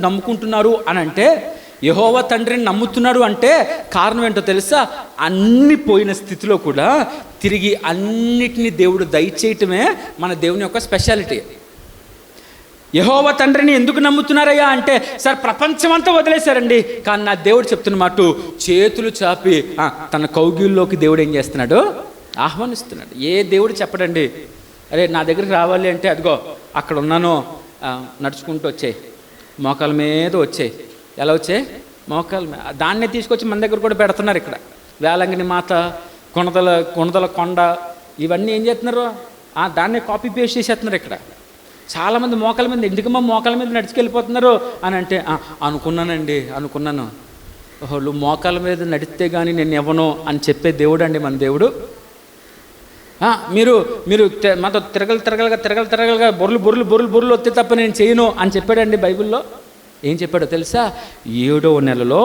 Speaker 1: నమ్ముకుంటున్నారు అని అంటే, యెహోవా తండ్రిని నమ్ముతున్నారు అంటే కారణం ఏంటో తెలుసా? అన్ని పోయిన స్థితిలో కూడా తిరిగి అన్నిటినీ దేవుడు దయచేయటమే మన దేవుని యొక్క స్పెషాలిటీ. యెహోవా తండ్రిని ఎందుకు నమ్ముతున్నారయ్యా అంటే, సార్ ప్రపంచమంతా వదిలేశారండి, కానీ నా దేవుడు చెప్తున్న మాట, చేతులు చాపి తన కౌగిల్లోకి దేవుడు ఏం చేస్తున్నాడు? ఆహ్వానిస్తున్నాడు. ఏ దేవుడు చెప్పడండి, అరే నా దగ్గరికి రావాలి అంటే అదిగో అక్కడ ఉన్నాను, నడుచుకుంటూ వచ్చాయి, మోకాల మీద వచ్చాయి. ఎలా వచ్చాయి? మోకాల మీద. దాన్నే తీసుకొచ్చి మన దగ్గర కూడా పెడుతున్నారు. ఇక్కడ వేలంగిని మాత, కొణదల కొండ, ఇవన్నీ ఏం చేస్తున్నారు? దాన్నే కాపీ పేస్ట్ చేసేస్తున్నారు. ఇక్కడ చాలామంది మోకాల మీద, ఎందుకమ్మా మోకాల మీద నడుచుకెళ్ళిపోతున్నారు అని అంటే, అనుకున్నాను. వాళ్ళు మోకాల మీద నడిస్తే కానీ నేను ఇవ్వను అని చెప్పే దేవుడు అండి మన దేవుడు. మీరు మీరు మాతో తిరగలుగా బొర్లు వస్తే తప్ప నేను చేయను అని చెప్పాడండి బైబిల్లో. ఏం చెప్పాడో తెలుసా? 7వ నెలలో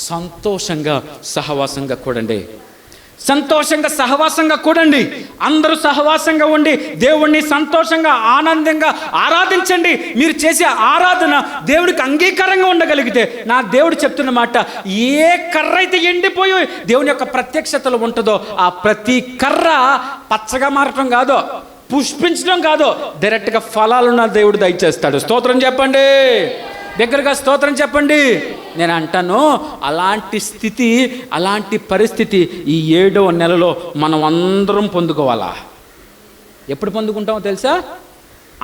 Speaker 1: సంతోషంగా సహవాసంగా కూడండి. సంతోషంగా సహవాసంగా కూడండి. అందరూ సహవాసంగా ఉండి దేవుణ్ణి సంతోషంగా ఆనందంగా ఆరాధించండి. మీరు చేసే ఆరాధన దేవుడికి అంగీకారంగా ఉండగలిగితే, నా దేవుడు చెప్తున్న మాట, ఏ కర్ర అయితే ఎండిపోయి దేవుని యొక్క ప్రత్యక్షతలో ఉంటుందో ఆ ప్రతి కర్ర పచ్చగా మారటం కాదు, పుష్పించడం కాదు, డైరెక్ట్గా ఫలాలున్న దేవుడు దయచేస్తాడు. స్తోత్రం చెప్పండి, దగ్గరగా స్తోత్రం చెప్పండి. నేను అంటాను, అలాంటి స్థితి, అలాంటి పరిస్థితి ఈ 7వ నెలలో మనం అందరం పొందుకోవాలా. ఎప్పుడు పొందుకుంటామో తెలుసా?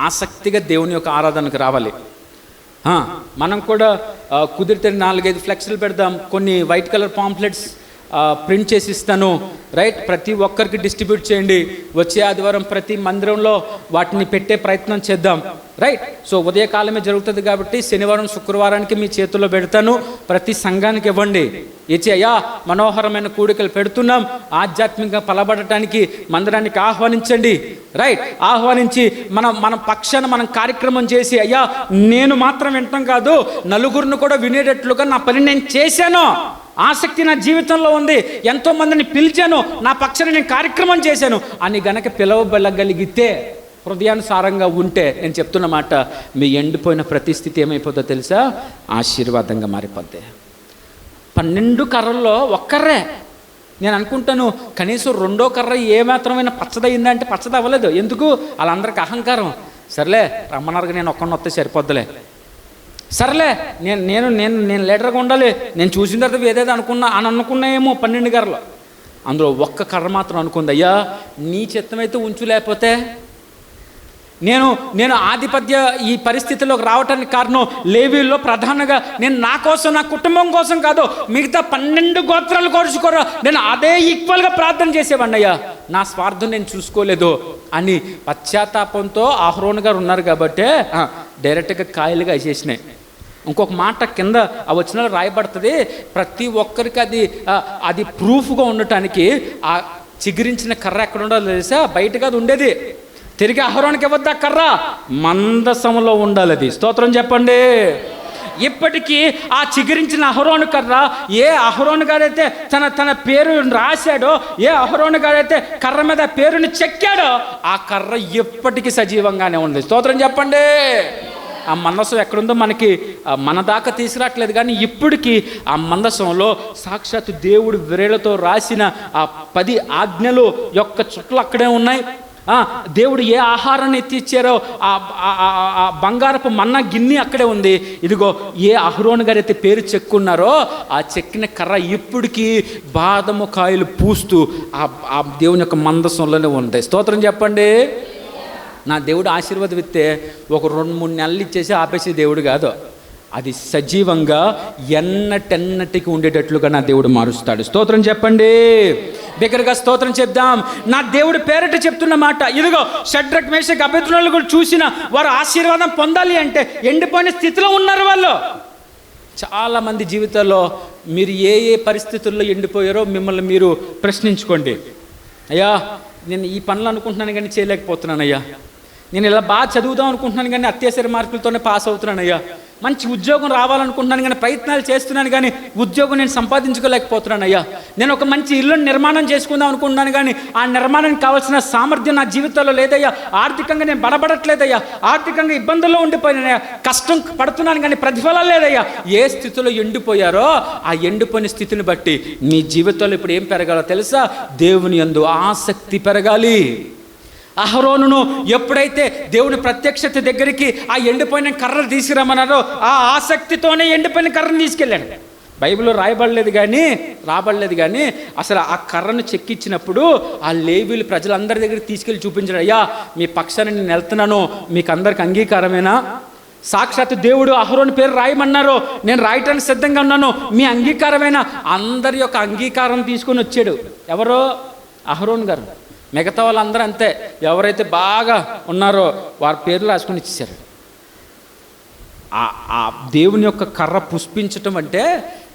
Speaker 1: ఆసక్తిగా దేవుని యొక్క ఆరాధనకు రావాలి. మనం కూడా కుదిరితే 4-5 ఫ్లెక్స్లు పెడదాం, కొన్ని వైట్ కలర్ పాంప్లెట్స్ ప్రింట్ చేసి ఇస్తాను, రైట్? ప్రతి ఒక్కరికి డిస్ట్రిబ్యూట్ చేయండి. వచ్చే ఆదివారం ప్రతి మందిరంలో వాటిని పెట్టే ప్రయత్నం చేద్దాం, రైట్? సో ఉదయకాలమే జరుగుతుంది కాబట్టి శనివారం శుక్రవారానికి మీ చేతుల్లో పెడతాను. ప్రతి సంఘానికి ఇవ్వండి. ఇచ్చి, అయ్యా మనోహరమైన కూడికలు పెడుతున్నాం, ఆధ్యాత్మికంగా పలబడటానికి మందిరానికి ఆహ్వానించండి, రైట్? ఆహ్వానించి మన పక్షాన మనం కార్యక్రమం చేసి, అయ్యా నేను మాత్రం వినటం కాదు, నలుగురిని కూడా వినేటట్లుగా నా పని నేను చేశాను, ఆసక్తి నా జీవితంలో ఉంది, ఎంతోమందిని పిలిచాను, నా పక్షాన నేను కార్యక్రమం చేశాను అని గనక పిలవబడగలిగితే, హృదయానుసారంగా ఉంటే, నేను చెప్తున్న మాట, మీ ఎండిపోయిన ప్రతి స్థితి ఏమైపోతుందో తెలుసా? ఆశీర్వాదంగా మారిపోద్ది. 12 కర్రల్లో ఒక్కర్రే. నేను అనుకుంటాను కనీసం 2వ కర్ర ఏమాత్రమైన పచ్చదయిందంటే పచ్చది అవ్వలేదు. ఎందుకు? వాళ్ళందరికీ అహంకారం. సర్లే రమ్మన్నారుగా, నేను ఒక్కడిని వస్తే సరిపోద్దులే, సర్లే నేను లీడర్గా ఉండాలి, నేను చూసిన తర్వాత ఏదేదో అనుకున్నాయేమో 12 కర్రలు. అందులో ఒక్క కర్ర మాత్రం అనుకుంది, అయ్యా నీ చిత్తమైతే ఉంచు, లేకపోతే నేను ఆధిపత్య ఈ పరిస్థితిలోకి రావటానికి కారణం, లేవీల్లో ప్రధానంగా నేను నా కోసం, నా కుటుంబం కోసం కాదు, మిగతా 12 గోత్రాలు కోరుచుకోరు, నేను అదే ఈక్వల్గా ప్రార్థన చేసేవాడిని, అయ్యా నా స్వార్థం నేను చూసుకోలేదు అని పశ్చాత్తాపంతో అహరోను గారు ఉన్నారు కాబట్టి డైరెక్ట్గా కాయలుగా వేసేసినాయి. ఇంకొక మాట కింద ఆ వచనాలు రాయబడుతుంది, ప్రతి ఒక్కరికి అది ప్రూఫ్గా ఉండటానికి ఆ చిగురించిన కర్ర ఎక్కడ ఉండాలో తెలుసా? బయటగా అది ఉండేది. తిరిగి అహరోనుకి ఇవ్వద్దా కర్ర? మందసంలో ఉండాలి అది. స్తోత్రం చెప్పండి. ఇప్పటికీ ఆ చిగురించిన అహరోను కర్ర, ఏ అహరోను గారైతే తన పేరు రాశాడో, ఏ అహరోను గారైతే కర్ర మీద పేరుని చెక్కాడో, ఆ కర్ర ఎప్పటికీ సజీవంగానే ఉంది. స్తోత్రం చెప్పండి. ఆ మందసం ఎక్కడుందో మనకి మన దాకా తీసుకురావట్లేదు, కానీ ఇప్పటికీ ఆ మందసంలో సాక్షాత్తు దేవుడు విరేలతో రాసిన ఆ 10 ఆజ్ఞలు యొక్క చుట్టలు అక్కడే ఉన్నాయి. దేవుడు ఏ ఆహారాన్ని ఎత్తిచ్చారో ఆ బంగారపు మన్నా గిన్నె అక్కడే ఉంది. ఇదిగో ఏ అహరోను గారు అయితే పేరు చెక్కున్నారో ఆ చెక్కిన కర్ర ఇప్పటికీ బాదము కాయలు పూస్తూ ఆ దేవుని యొక్క మందసంలోనే ఉంది. స్తోత్రం చెప్పండి. నా దేవుడు ఆశీర్వాదం ఇస్తే ఒక 2-3 నెలలు ఇచ్చేసి ఆపేసే దేవుడు కాదు, అది సజీవంగా ఎన్నటెన్నటికి ఉండేటట్లుగా నా దేవుడు మారుస్తాడు. స్తోత్రం చెప్పండి. దగ్గరగా స్తోత్రం చెప్దాం. నా దేవుడు పేరట చెప్తున్న మాట, ఇదిగో షడ్రక్ మేషక్ అబేద్నెగోలు కూడా చూసిన వారు ఆశీర్వాదం పొందాలి అంటే ఎండిపోయిన స్థితిలో ఉన్నారు వాళ్ళు. చాలామంది జీవితాల్లో మీరు ఏ పరిస్థితుల్లో ఎండిపోయారో మిమ్మల్ని మీరు ప్రశ్నించుకోండి. అయ్యా నేను ఈ పనులు అనుకుంటున్నాను కానీ చేయలేకపోతున్నాను, అయ్యా నేను ఇలా బాగా చదువుదాం అనుకుంటున్నాను కానీ అత్యవసర మార్కులతోనే పాస్ అవుతున్నాను, అయ్యా మంచి ఉద్యోగం రావాలనుకుంటున్నాను కానీ ప్రయత్నాలు చేస్తున్నాను కానీ ఉద్యోగం నేను సంపాదించుకోలేకపోతున్నాను, అయ్యా నేను ఒక మంచి ఇల్లుని నిర్మాణం చేసుకుందాం అనుకుంటున్నాను కానీ ఆ నిర్మాణానికి కావాల్సిన సామర్థ్యం నా జీవితంలో లేదయ్యా, ఆర్థికంగా నేను బలపడట్లేదయ్యా, ఆర్థికంగా ఇబ్బందుల్లో ఉండిపోయినాయా, కష్టం పడుతున్నాను కానీ ప్రతిఫలం లేదయ్యా. ఏ స్థితిలో ఎండిపోయారో ఆ ఎండిపోయిన స్థితిని బట్టి మీ జీవితంలో ఇప్పుడు ఏం పెరగాలో తెలుసా? దేవుని యందు ఆసక్తి పెరగాలి. అహరోనును ఎప్పుడైతే దేవుని ప్రత్యక్షత దగ్గరికి ఆ ఎండిపోయిన కర్రలు తీసుకురమ్మన్నారో ఆ ఆసక్తితోనే ఎండిపోయిన కర్రను తీసుకెళ్ళాడు. బైబిల్లో రాబడలేదు కానీ అసలు ఆ కర్రను చెక్కిచ్చినప్పుడు ఆ లేవీలు ప్రజలందరి దగ్గరికి తీసుకెళ్ళి చూపించాడు, అయ్యా మీ పక్షాన్ని నేను వెళ్తున్నాను, మీకు అందరికి అంగీకారమేనా? సాక్షాత్తు దేవుడు అహరోను పేరు రాయమన్నారు, నేను రాయటానికి సిద్ధంగా ఉన్నాను, మీ అంగీకారమేనా? అందరి యొక్క అంగీకారం తీసుకొని వచ్చాడు. ఎవరో? అహరోను గారు. మిగతా వాళ్ళందరూ అంతే, ఎవరైతే బాగా ఉన్నారో వారి పేర్లు రాసుకొని ఇచ్చేశారు. ఆ దేవుని యొక్క కర్ర పుష్పించటం అంటే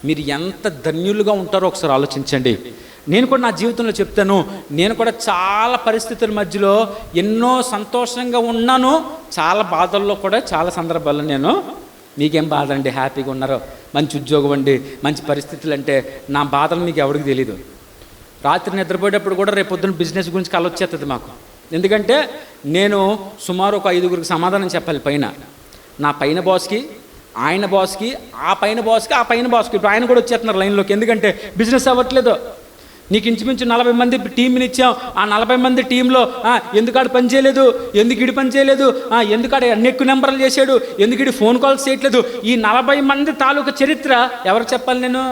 Speaker 1: మీరు ఎంత ధన్యులుగా ఉంటారో ఒకసారి ఆలోచించండి. నేను కూడా నా జీవితంలో చెప్తాను, నేను కూడా చాలా పరిస్థితుల మధ్యలో ఎన్నో సంతోషంగా ఉన్నాను, చాలా బాధల్లో కూడా చాలా సందర్భాల్లో నేను, మీకేం బాధ అండి, హ్యాపీగా ఉన్నారో, మంచి ఉద్యోగం అండి, మంచి పరిస్థితులు అంటే నా బాధలు మీకు ఎవరికి తెలీదు. రాత్రి నిద్రపోయేటప్పుడు కూడా రేపు పొద్దున్న బిజినెస్ గురించి కల వచ్చేస్తుంది మాకు. ఎందుకంటే నేను సుమారు ఒక 5గురికి సమాధానం చెప్పాలి పైన, నా పైన బాస్కి, ఆయన బాస్కి, ఆ పైన బాస్కి, ఆ పైన బాస్కి. ఇప్పుడు ఆయన కూడా వచ్చేస్తున్నారు లైన్లోకి. ఎందుకంటే బిజినెస్ అవ్వట్లేదు. నీకు ఇంచుమించు 40 మంది టీంని ఇచ్చాం, ఆ 40 మంది టీంలో ఎందుకాడు పని చేయలేదు, ఎందుకు ఇడి పని చేయలేదు, ఎందుకాడు అన్ని ఎక్కువ నెంబర్లు చేశాడు, ఎందుకు ఇడి ఫోన్ కాల్స్ చేయట్లేదు, ఈ 40 మంది తాలూకా చరిత్ర ఎవరికి చెప్పాలి? నేను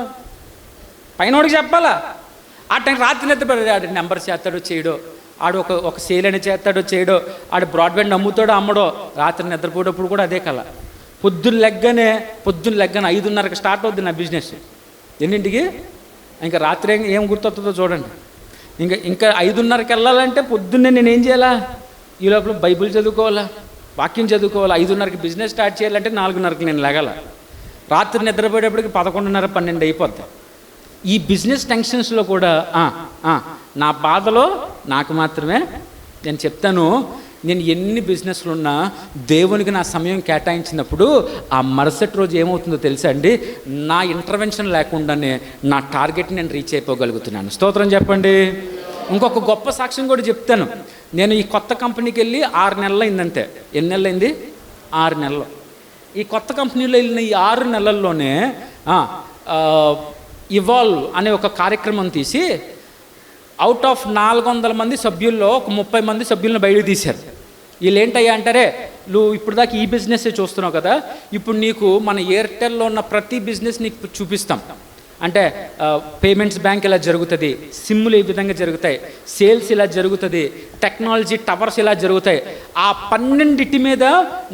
Speaker 1: పైనోడికి చెప్పాలా? ఆ టైం రాత్రి నిద్రపోయాడు, ఆడు నెంబర్ చేస్తాడో చేయడో, ఆడు ఒక సేల్ అని చేస్తాడో చేయడో, ఆడు బ్రాడ్బ్యాండ్ అమ్ముతాడో అమ్మడో, రాత్రి నిద్రపోయేటప్పుడు కూడా అదే కల. పొద్దున్న లెగ్గనే 5:30కి స్టార్ట్ అవుద్ది నా బిజినెస్. ఎన్నింటికి? ఇంకా రాత్రి ఏం గుర్తొస్తుందో చూడండి. ఇంకా 5:30కి వెళ్ళాలంటే పొద్దున్నే నేను ఏం చేయాలా? ఈ లోపల బైబిల్ చదువుకోవాలా, వాక్యం చదువుకోవాలా. 5:30కి బిజినెస్ స్టార్ట్ చేయాలంటే 4:30కి నేను లెగాల. రాత్రి నిద్రపోయేటప్పటికి 11:30, 12 అయిపోద్ది. ఈ బిజినెస్ టెన్షన్స్లో కూడా నా బాధలో నాకు మాత్రమే నేను చెప్తాను. నేను ఎన్ని బిజినెస్లు ఉన్నా దేవునికి నా సమయం కేటాయించినప్పుడు ఆ మరుసటి రోజు ఏమవుతుందో తెలుసా అండి? నా ఇంటర్వెన్షన్ లేకుండానే నా టార్గెట్ని నేను రీచ్ అయిపోగలుగుతున్నాను. స్తోత్రం చెప్పండి. ఇంకొక గొప్ప సాక్ష్యం కూడా చెప్తాను. నేను ఈ కొత్త కంపెనీకి వెళ్ళి 6 నెలలు అయిందంతే. ఎన్ని నెలలు అయింది? 6 నెలలు. ఈ కొత్త కంపెనీలో వెళ్ళిన ఈ 6 నెలల్లోనే ఇవాల్వ్ అనే ఒక కార్యక్రమం తీసి అవుట్ ఆఫ్ 400 మంది సభ్యుల్లో ఒక 30 మంది సభ్యులను బయటకు తీశారు. వీళ్ళు ఏంటయ్యా అంటారే, నువ్వు ఇప్పుడు దాకా ఈ బిజినెస్సే చూస్తున్నావు కదా, ఇప్పుడు నీకు మన ఎయిర్టెల్లో ఉన్న ప్రతి బిజినెస్ నీకు చూపిస్తాం. అంటే పేమెంట్స్ బ్యాంక్ ఇలా జరుగుతుంది, సిమ్ములు ఈ విధంగా జరుగుతాయి, సేల్స్ ఇలా జరుగుతుంది, టెక్నాలజీ టవర్స్ ఇలా జరుగుతాయి. ఆ 12 మీద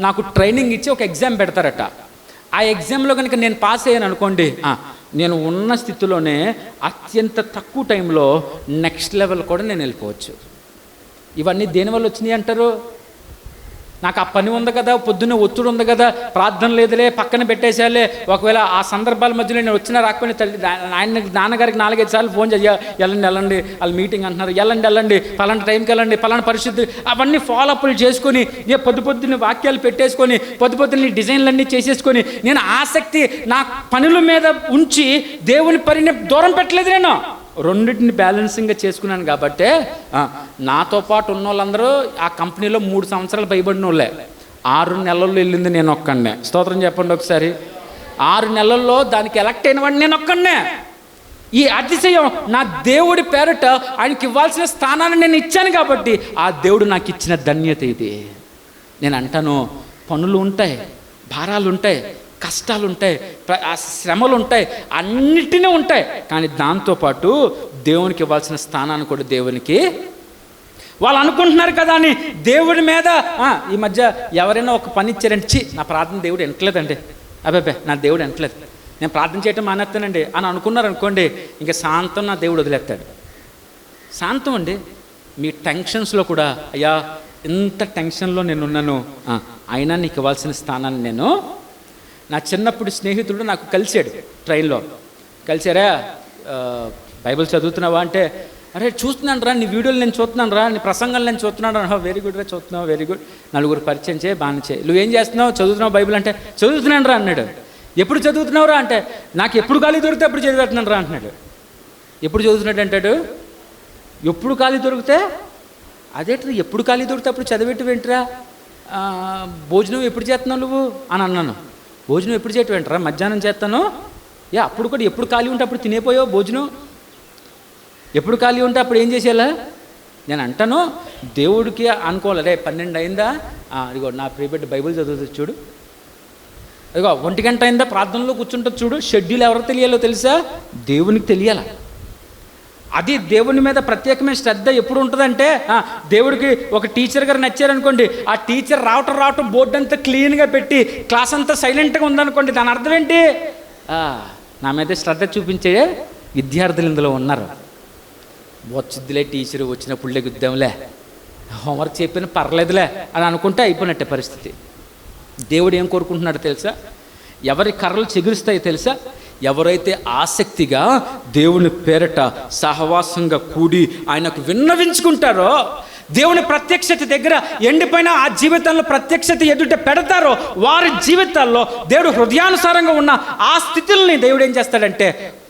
Speaker 1: నాకు ట్రైనింగ్ ఇచ్చి ఒక ఎగ్జామ్ పెడతారట. ఆ ఎగ్జామ్లో కనుక నేను పాస్ అయ్యాను అనుకోండి, నేను ఉన్న స్థితిలోనే అత్యంత తక్కువ టైంలో నెక్స్ట్ లెవెల్ కూడా నేను వెళ్ళిపోవచ్చు. ఇవన్నీ దేనివల్ల వచ్చినాయి అంటారు? నాకు ఆ పని ఉంది కదా, పొద్దున్నే ఒత్తిడి ఉంది కదా, ప్రార్థన లేదులే, పక్కన పెట్టేసేయాలి. ఒకవేళ ఆ సందర్భాల మధ్యలో నేను వచ్చినా రాకపోయినా తల్లి నాన్నగారికి 4-5 సార్లు ఫోన్ చేయ, వెళ్ళండి వాళ్ళు మీటింగ్ అంటున్నారు, వెళ్ళండి పలానా టైంకి వెళ్ళండి, పలానా పరిస్థితి, అవన్నీ ఫాలోఅప్లు చేసుకొని పొద్దున్నే వాక్యాలు పెట్టేసుకొని పొద్దున్నే డిజైన్లన్నీ చేసేసుకొని నేను ఆసక్తి నా పనుల మీద ఉంచి దేవుని పనిని దూరం పెట్టలేదు. నేను రెండింటిని బ్యాలెన్సింగ్గా చేసుకున్నాను. కాబట్టే నాతో పాటు ఉన్న వాళ్ళందరూ ఆ కంపెనీలో 3 సంవత్సరాలు పైబడిన వాళ్ళే. 6 నెలల్లో వెళ్ళింది నేను ఒక్కడే. స్తోత్రం చెప్పండి ఒకసారి. 6 నెలల్లో దానికి ఎలక్ట్ అయిన వాడిని నేను ఒక్కడే. ఈ అతిశయం నా దేవుడి పేరట ఆయనకి ఇవ్వాల్సిన స్థానాన్ని నేను ఇచ్చాను కాబట్టి ఆ దేవుడు నాకు ఇచ్చిన ధన్యత ఇది. నేను అంటాను, పనులు ఉంటాయి, భారాలు ఉంటాయి, కష్టాలు ఉంటాయి, శ్రమలు ఉంటాయి, అన్నిటినీ ఉంటాయి. కానీ దాంతోపాటు దేవునికి ఇవ్వాల్సిన స్థానాన్ని కూడా దేవునికి వాళ్ళు అనుకుంటున్నారు కదా అని దేవుడి మీద ఈ మధ్య ఎవరైనా ఒక పని ఇచ్చారంటే, నా ప్రార్థన దేవుడు వింటలేదండి, అబ్బాబే నా దేవుడు వింటలేదు, నేను ప్రార్థన చేయటం మానేస్తానండి అని అనుకున్నారు అనుకోండి, ఇంకా శాంతం నా దేవుడు వదిలేస్తాడు. శాంతం అండి. మీ టెన్షన్స్లో కూడా, అయ్యా ఇంత టెన్షన్లో నేనున్నాను, అయినా నీకు ఇవ్వాల్సిన స్థానాన్ని నేను. నా చిన్నప్పుడు స్నేహితుడు నాకు కలిశాడు ట్రైన్లో. కలిసారా, బైబిల్ చదువుతున్నావా అంటే, అరే చూస్తున్నాను రా, నీ వీడియోలు నేను చూస్తున్నాను రా, నీ ప్రసంగాలు నేను చూస్తున్నాను రా. వెరీ గుడ్ రా, చూస్తున్నావు, వెరీ గుడ్, నలుగురు పరిచయం చేయి, బాగా చేయి. నువ్వేం చేస్తున్నావు? చదువుతున్నావు బైబిల్ అంటే, చదువుతున్నాను రా అన్నాడు. ఎప్పుడు చదువుతున్నావు రా అంటే, నాకు ఎప్పుడు ఖాళీ దొరికితే అప్పుడు చదివేస్తున్నాను రా అంటున్నాడు. ఎప్పుడు చదువుతున్నాడు అంటాడు, ఎప్పుడు ఖాళీ దొరికితే. అదేట్రా ఎప్పుడు ఖాళీ దొరికితే అప్పుడు చదివేట్టు వెంటరా, భోజనం ఎప్పుడు చేస్తున్నావు నువ్వు అని అన్నాను. భోజనం ఎప్పుడు చేయటం వెంటరా, మధ్యాహ్నం చేస్తాను. అప్పుడు కూడా ఎప్పుడు ఖాళీ ఉంటే అప్పుడు తినేపోయావు భోజనం, ఎప్పుడు ఖాళీ ఉంటే అప్పుడు ఏం చేసేలా. నేను అంటాను, దేవుడికి అనుకోవాలి, రే 12 అయిందా, ఇదిగో నా ప్రియబిడ్డ బైబిల్ చదువుతుంది చూడు, ఇదిగో 1 గంట అయిందా ప్రార్థనలో కూర్చుంటుంది చూడు. షెడ్యూల్ ఎవరికి తెలియాలో తెలుసా? దేవునికి తెలియాల. అది దేవుని మీద ప్రత్యేకమైన శ్రద్ధ ఎప్పుడు ఉంటుందంటే, దేవుడికి ఒక టీచర్ గారు నచ్చారనుకోండి, ఆ టీచర్ రావటం బోర్డు అంతా క్లీన్గా పెట్టి క్లాస్ అంతా సైలెంట్గా ఉందనుకోండి, దాని అర్థం ఏంటి? నా మీద శ్రద్ధ చూపించే విద్యార్థులు ఇందులో ఉన్నారు. వచ్చిద్దిలే టీచరు, వచ్చినప్పుడులే గుద్దాంలే, హోంవర్క్ చెప్పిన పర్లేదులే అని అనుకుంటే అయిపోయినట్టే పరిస్థితి. దేవుడు ఏం కోరుకుంటున్నాడు తెలుసా? ఎవరి కర్రలు చెగురుస్తాయో తెలుసా? ఎవరైతే ఆసక్తిగా దేవుని పేరట సహవాసంగా కూడి ఆయనకు విన్నవించుకుంటారో, దేవుని ప్రత్యక్షత దగ్గర ఎండిపోయిన ఆ జీవితంలో ప్రత్యక్షత ఎదుట పెడతారో, వారి జీవితాల్లో దేవుడు హృదయానుసారంగా ఉన్న ఆ స్థితుల్ని దేవుడు ఏం చేస్తాడంటే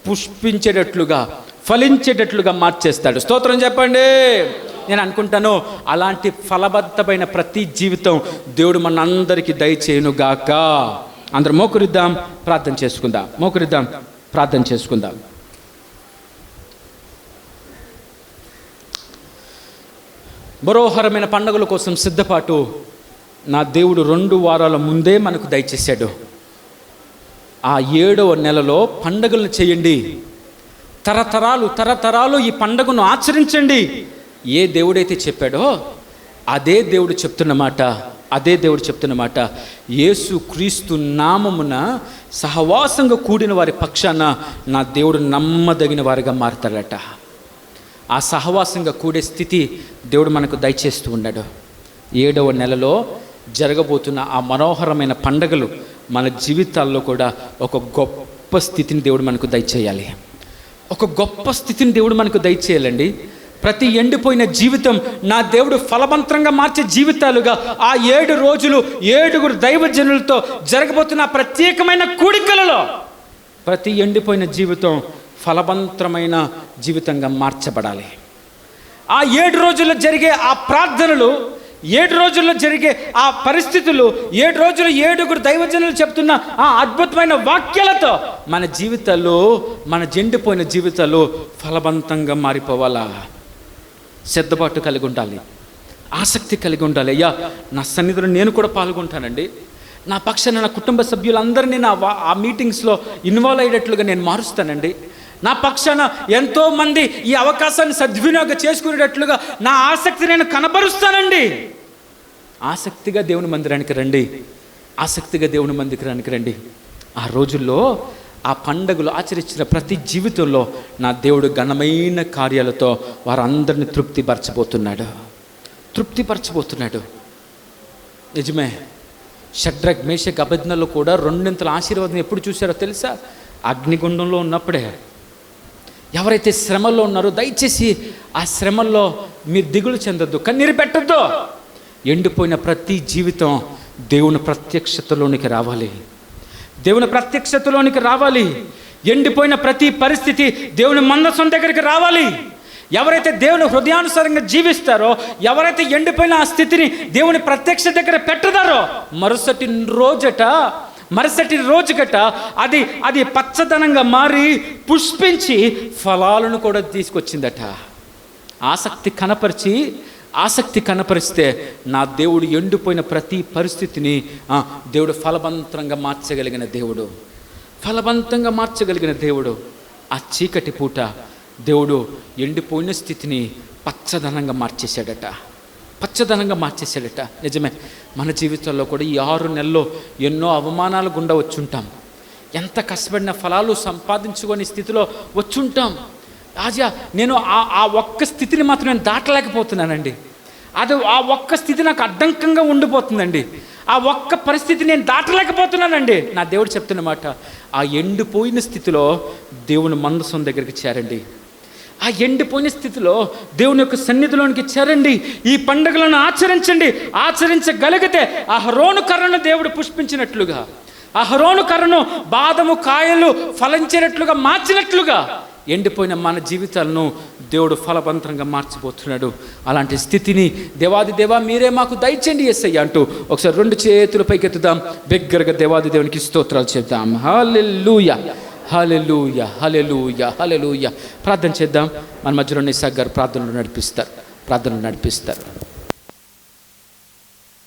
Speaker 1: పుష్పించేటట్లుగా, ఫలించేటట్లుగా మార్చేస్తాడు. స్తోత్రం చెప్పండి. నేను అనుకుంటాను అలాంటి ఫలబద్ధమైన ప్రతి జీవితం దేవుడు మనందరికీ దయచేయునుగాక. అందరూ మోకరిద్దాం, ప్రార్థన చేసుకుందాం. మోకరిద్దాం, ప్రార్థన చేసుకుందాం. మనోహరమైన పండుగల కోసం సిద్ధపాటు నా దేవుడు 2 వారాల ముందే మనకు దయచేశాడు. ఆ 7వ నెలలో పండుగలను చేయండి, తరతరాలు ఈ పండుగను ఆచరించండి. ఏ దేవుడైతే చెప్పాడో అదే దేవుడు చెప్తున్న మాట యేసు క్రీస్తు నామమున సహవాసంగా కూడిన వారి పక్షాన నా దేవుడు నమ్మదగిన వారిగా మారతాడట. ఆ సహవాసంగా కూడే స్థితి దేవుడు మనకు దయచేస్తూ ఉన్నాడు. 7వ నెలలో జరగబోతున్న ఆ మనోహరమైన పండుగలు మన జీవితాల్లో కూడా ఒక గొప్ప స్థితిని దేవుడు మనకు దయచేయాలి. ఒక గొప్ప స్థితిని దేవుడు మనకు దయచేయాలండి. ప్రతి ఎండిపోయిన జీవితం నా దేవుడు ఫలవంతంగా మార్చే జీవితాలుగా ఆ 7 రోజులు 7 దైవజనులతో జరగబోతున్న ప్రత్యేకమైన కూడికలలో ప్రతి ఎండిపోయిన జీవితం ఫలవంతమైన జీవితంగా మార్చబడాలి. ఆ 7 రోజుల్లో జరిగే ఆ ప్రార్థనలు, 7 రోజుల్లో జరిగే ఆ పరిస్థితులు, 7 రోజులు 7 దైవజనులు చెప్తున్న ఆ అద్భుతమైన వాక్యాలతో మన జీవితాల్లో, మన ఎండిపోయిన జీవితాలు ఫలవంతంగా మారిపోవాలా. సిద్ధపాటు కలిగి ఉండాలి, ఆసక్తి కలిగి ఉండాలి. అయ్యా, నా సన్నిధిలో నేను కూడా పాల్గొంటానండి. నా పక్షాన నా కుటుంబ సభ్యులందరినీ ఆ మీటింగ్స్లో ఇన్వాల్వ్ అయ్యేటట్లుగా నేను మారుస్తానండి. నా పక్షాన ఎంతోమంది ఈ అవకాశాన్ని సద్వినియోగం చేసుకునేటట్లుగా నా ఆసక్తి నేను కనబరుస్తానండి. ఆసక్తిగా దేవుని మందిరానికి రండి. ఆ రోజుల్లో ఆ పండుగలు ఆచరించిన ప్రతి జీవితంలో నా దేవుడు ఘనమైన కార్యాలతో వారందరినీ తృప్తిపరచబోతున్నాడు. నిజమే, షడ్రక్, మేషక్, అబేద్నెగోలో కూడా 2 ఆశీర్వాదం ఎప్పుడు చూశారో తెలుసా? అగ్నిగుండంలో ఉన్నప్పుడే. ఎవరైతే శ్రమల్లో ఉన్నారో దయచేసి ఆ శ్రమల్లో మీరు దిగులు చెందొద్దు, కన్నీరు పెట్టొద్దు. ఎండిపోయిన ప్రతి జీవితం దేవుని ప్రత్యక్షతలోనికి రావాలి. ఎండిపోయిన ప్రతి పరిస్థితి దేవుని మందసం దగ్గరికి రావాలి. ఎవరైతే దేవుని హృదయానుసారంగా జీవిస్తారో, ఎవరైతే ఎండిపోయిన ఆ స్థితిని దేవుని ప్రత్యక్ష దగ్గర పెట్టదారో, మరుసటి రోజుగట అది పచ్చదనంగా మారి పుష్పించి ఫలాలను కూడా తీసుకొచ్చిందట. ఆసక్తి కనపరిస్తే నా దేవుడు ఎండిపోయిన ప్రతి పరిస్థితిని దేవుడు ఫలవంతంగా మార్చగలిగిన దేవుడు. ఆ చీకటి పూట దేవుడు ఎండిపోయిన స్థితిని పచ్చదనంగా మార్చేశాడట. నిజమే, మన జీవితంలో కూడా ఈ 6 నెలల్లో ఎన్నో అవమానాలు గుండా వచ్చుంటాం. ఎంత కష్టపడిన ఫలాలు సంపాదించుకునే స్థితిలో వచ్చుంటాం. రాజా, నేను ఆ ఒక్క స్థితిని మాత్రం నేను దాటలేకపోతున్నానండి. ఆ ఒక్క స్థితి నాకు అడ్డంకంగా ఉండిపోతుందండి. ఆ ఒక్క పరిస్థితి నేను దాటలేకపోతున్నానండి. నా దేవుడు చెప్తున్న మాట, ఆ ఎండిపోయిన స్థితిలో దేవుని మందసం దగ్గరికి చేరండి. ఆ ఎండిపోయిన స్థితిలో దేవుని యొక్క సన్నిధిలోనికి చేరండి. ఈ పండుగలను ఆచరించగలిగితే అహరోను కర్రను దేవుడు పుష్పించినట్లుగా, అహరోను కర్రను బాదము కాయలు ఫలించేటట్లుగా మార్చినట్లుగా ఎండిపోయిన మన జీవితాలను దేవుడు ఫలవంతంగా మార్చిపోతున్నాడు. అలాంటి స్థితిని దేవాది దేవా మీరే మాకు దయచేయండి యేసయ్య అంటూ ఒకసారి 2 చేతులు పైకెత్తుదాం. బిగ్గరగా దేవాది దేవునికి స్తోత్రాలు చెప్దాం. హల్లెలూయా, హల్లెలూయా, హల్లెలూయా, హల్లెలూయా. ప్రార్థన చేద్దాం. మన మధ్యలో ఇస్సాక్ గారు ప్రార్థనలు నడిపిస్తారు.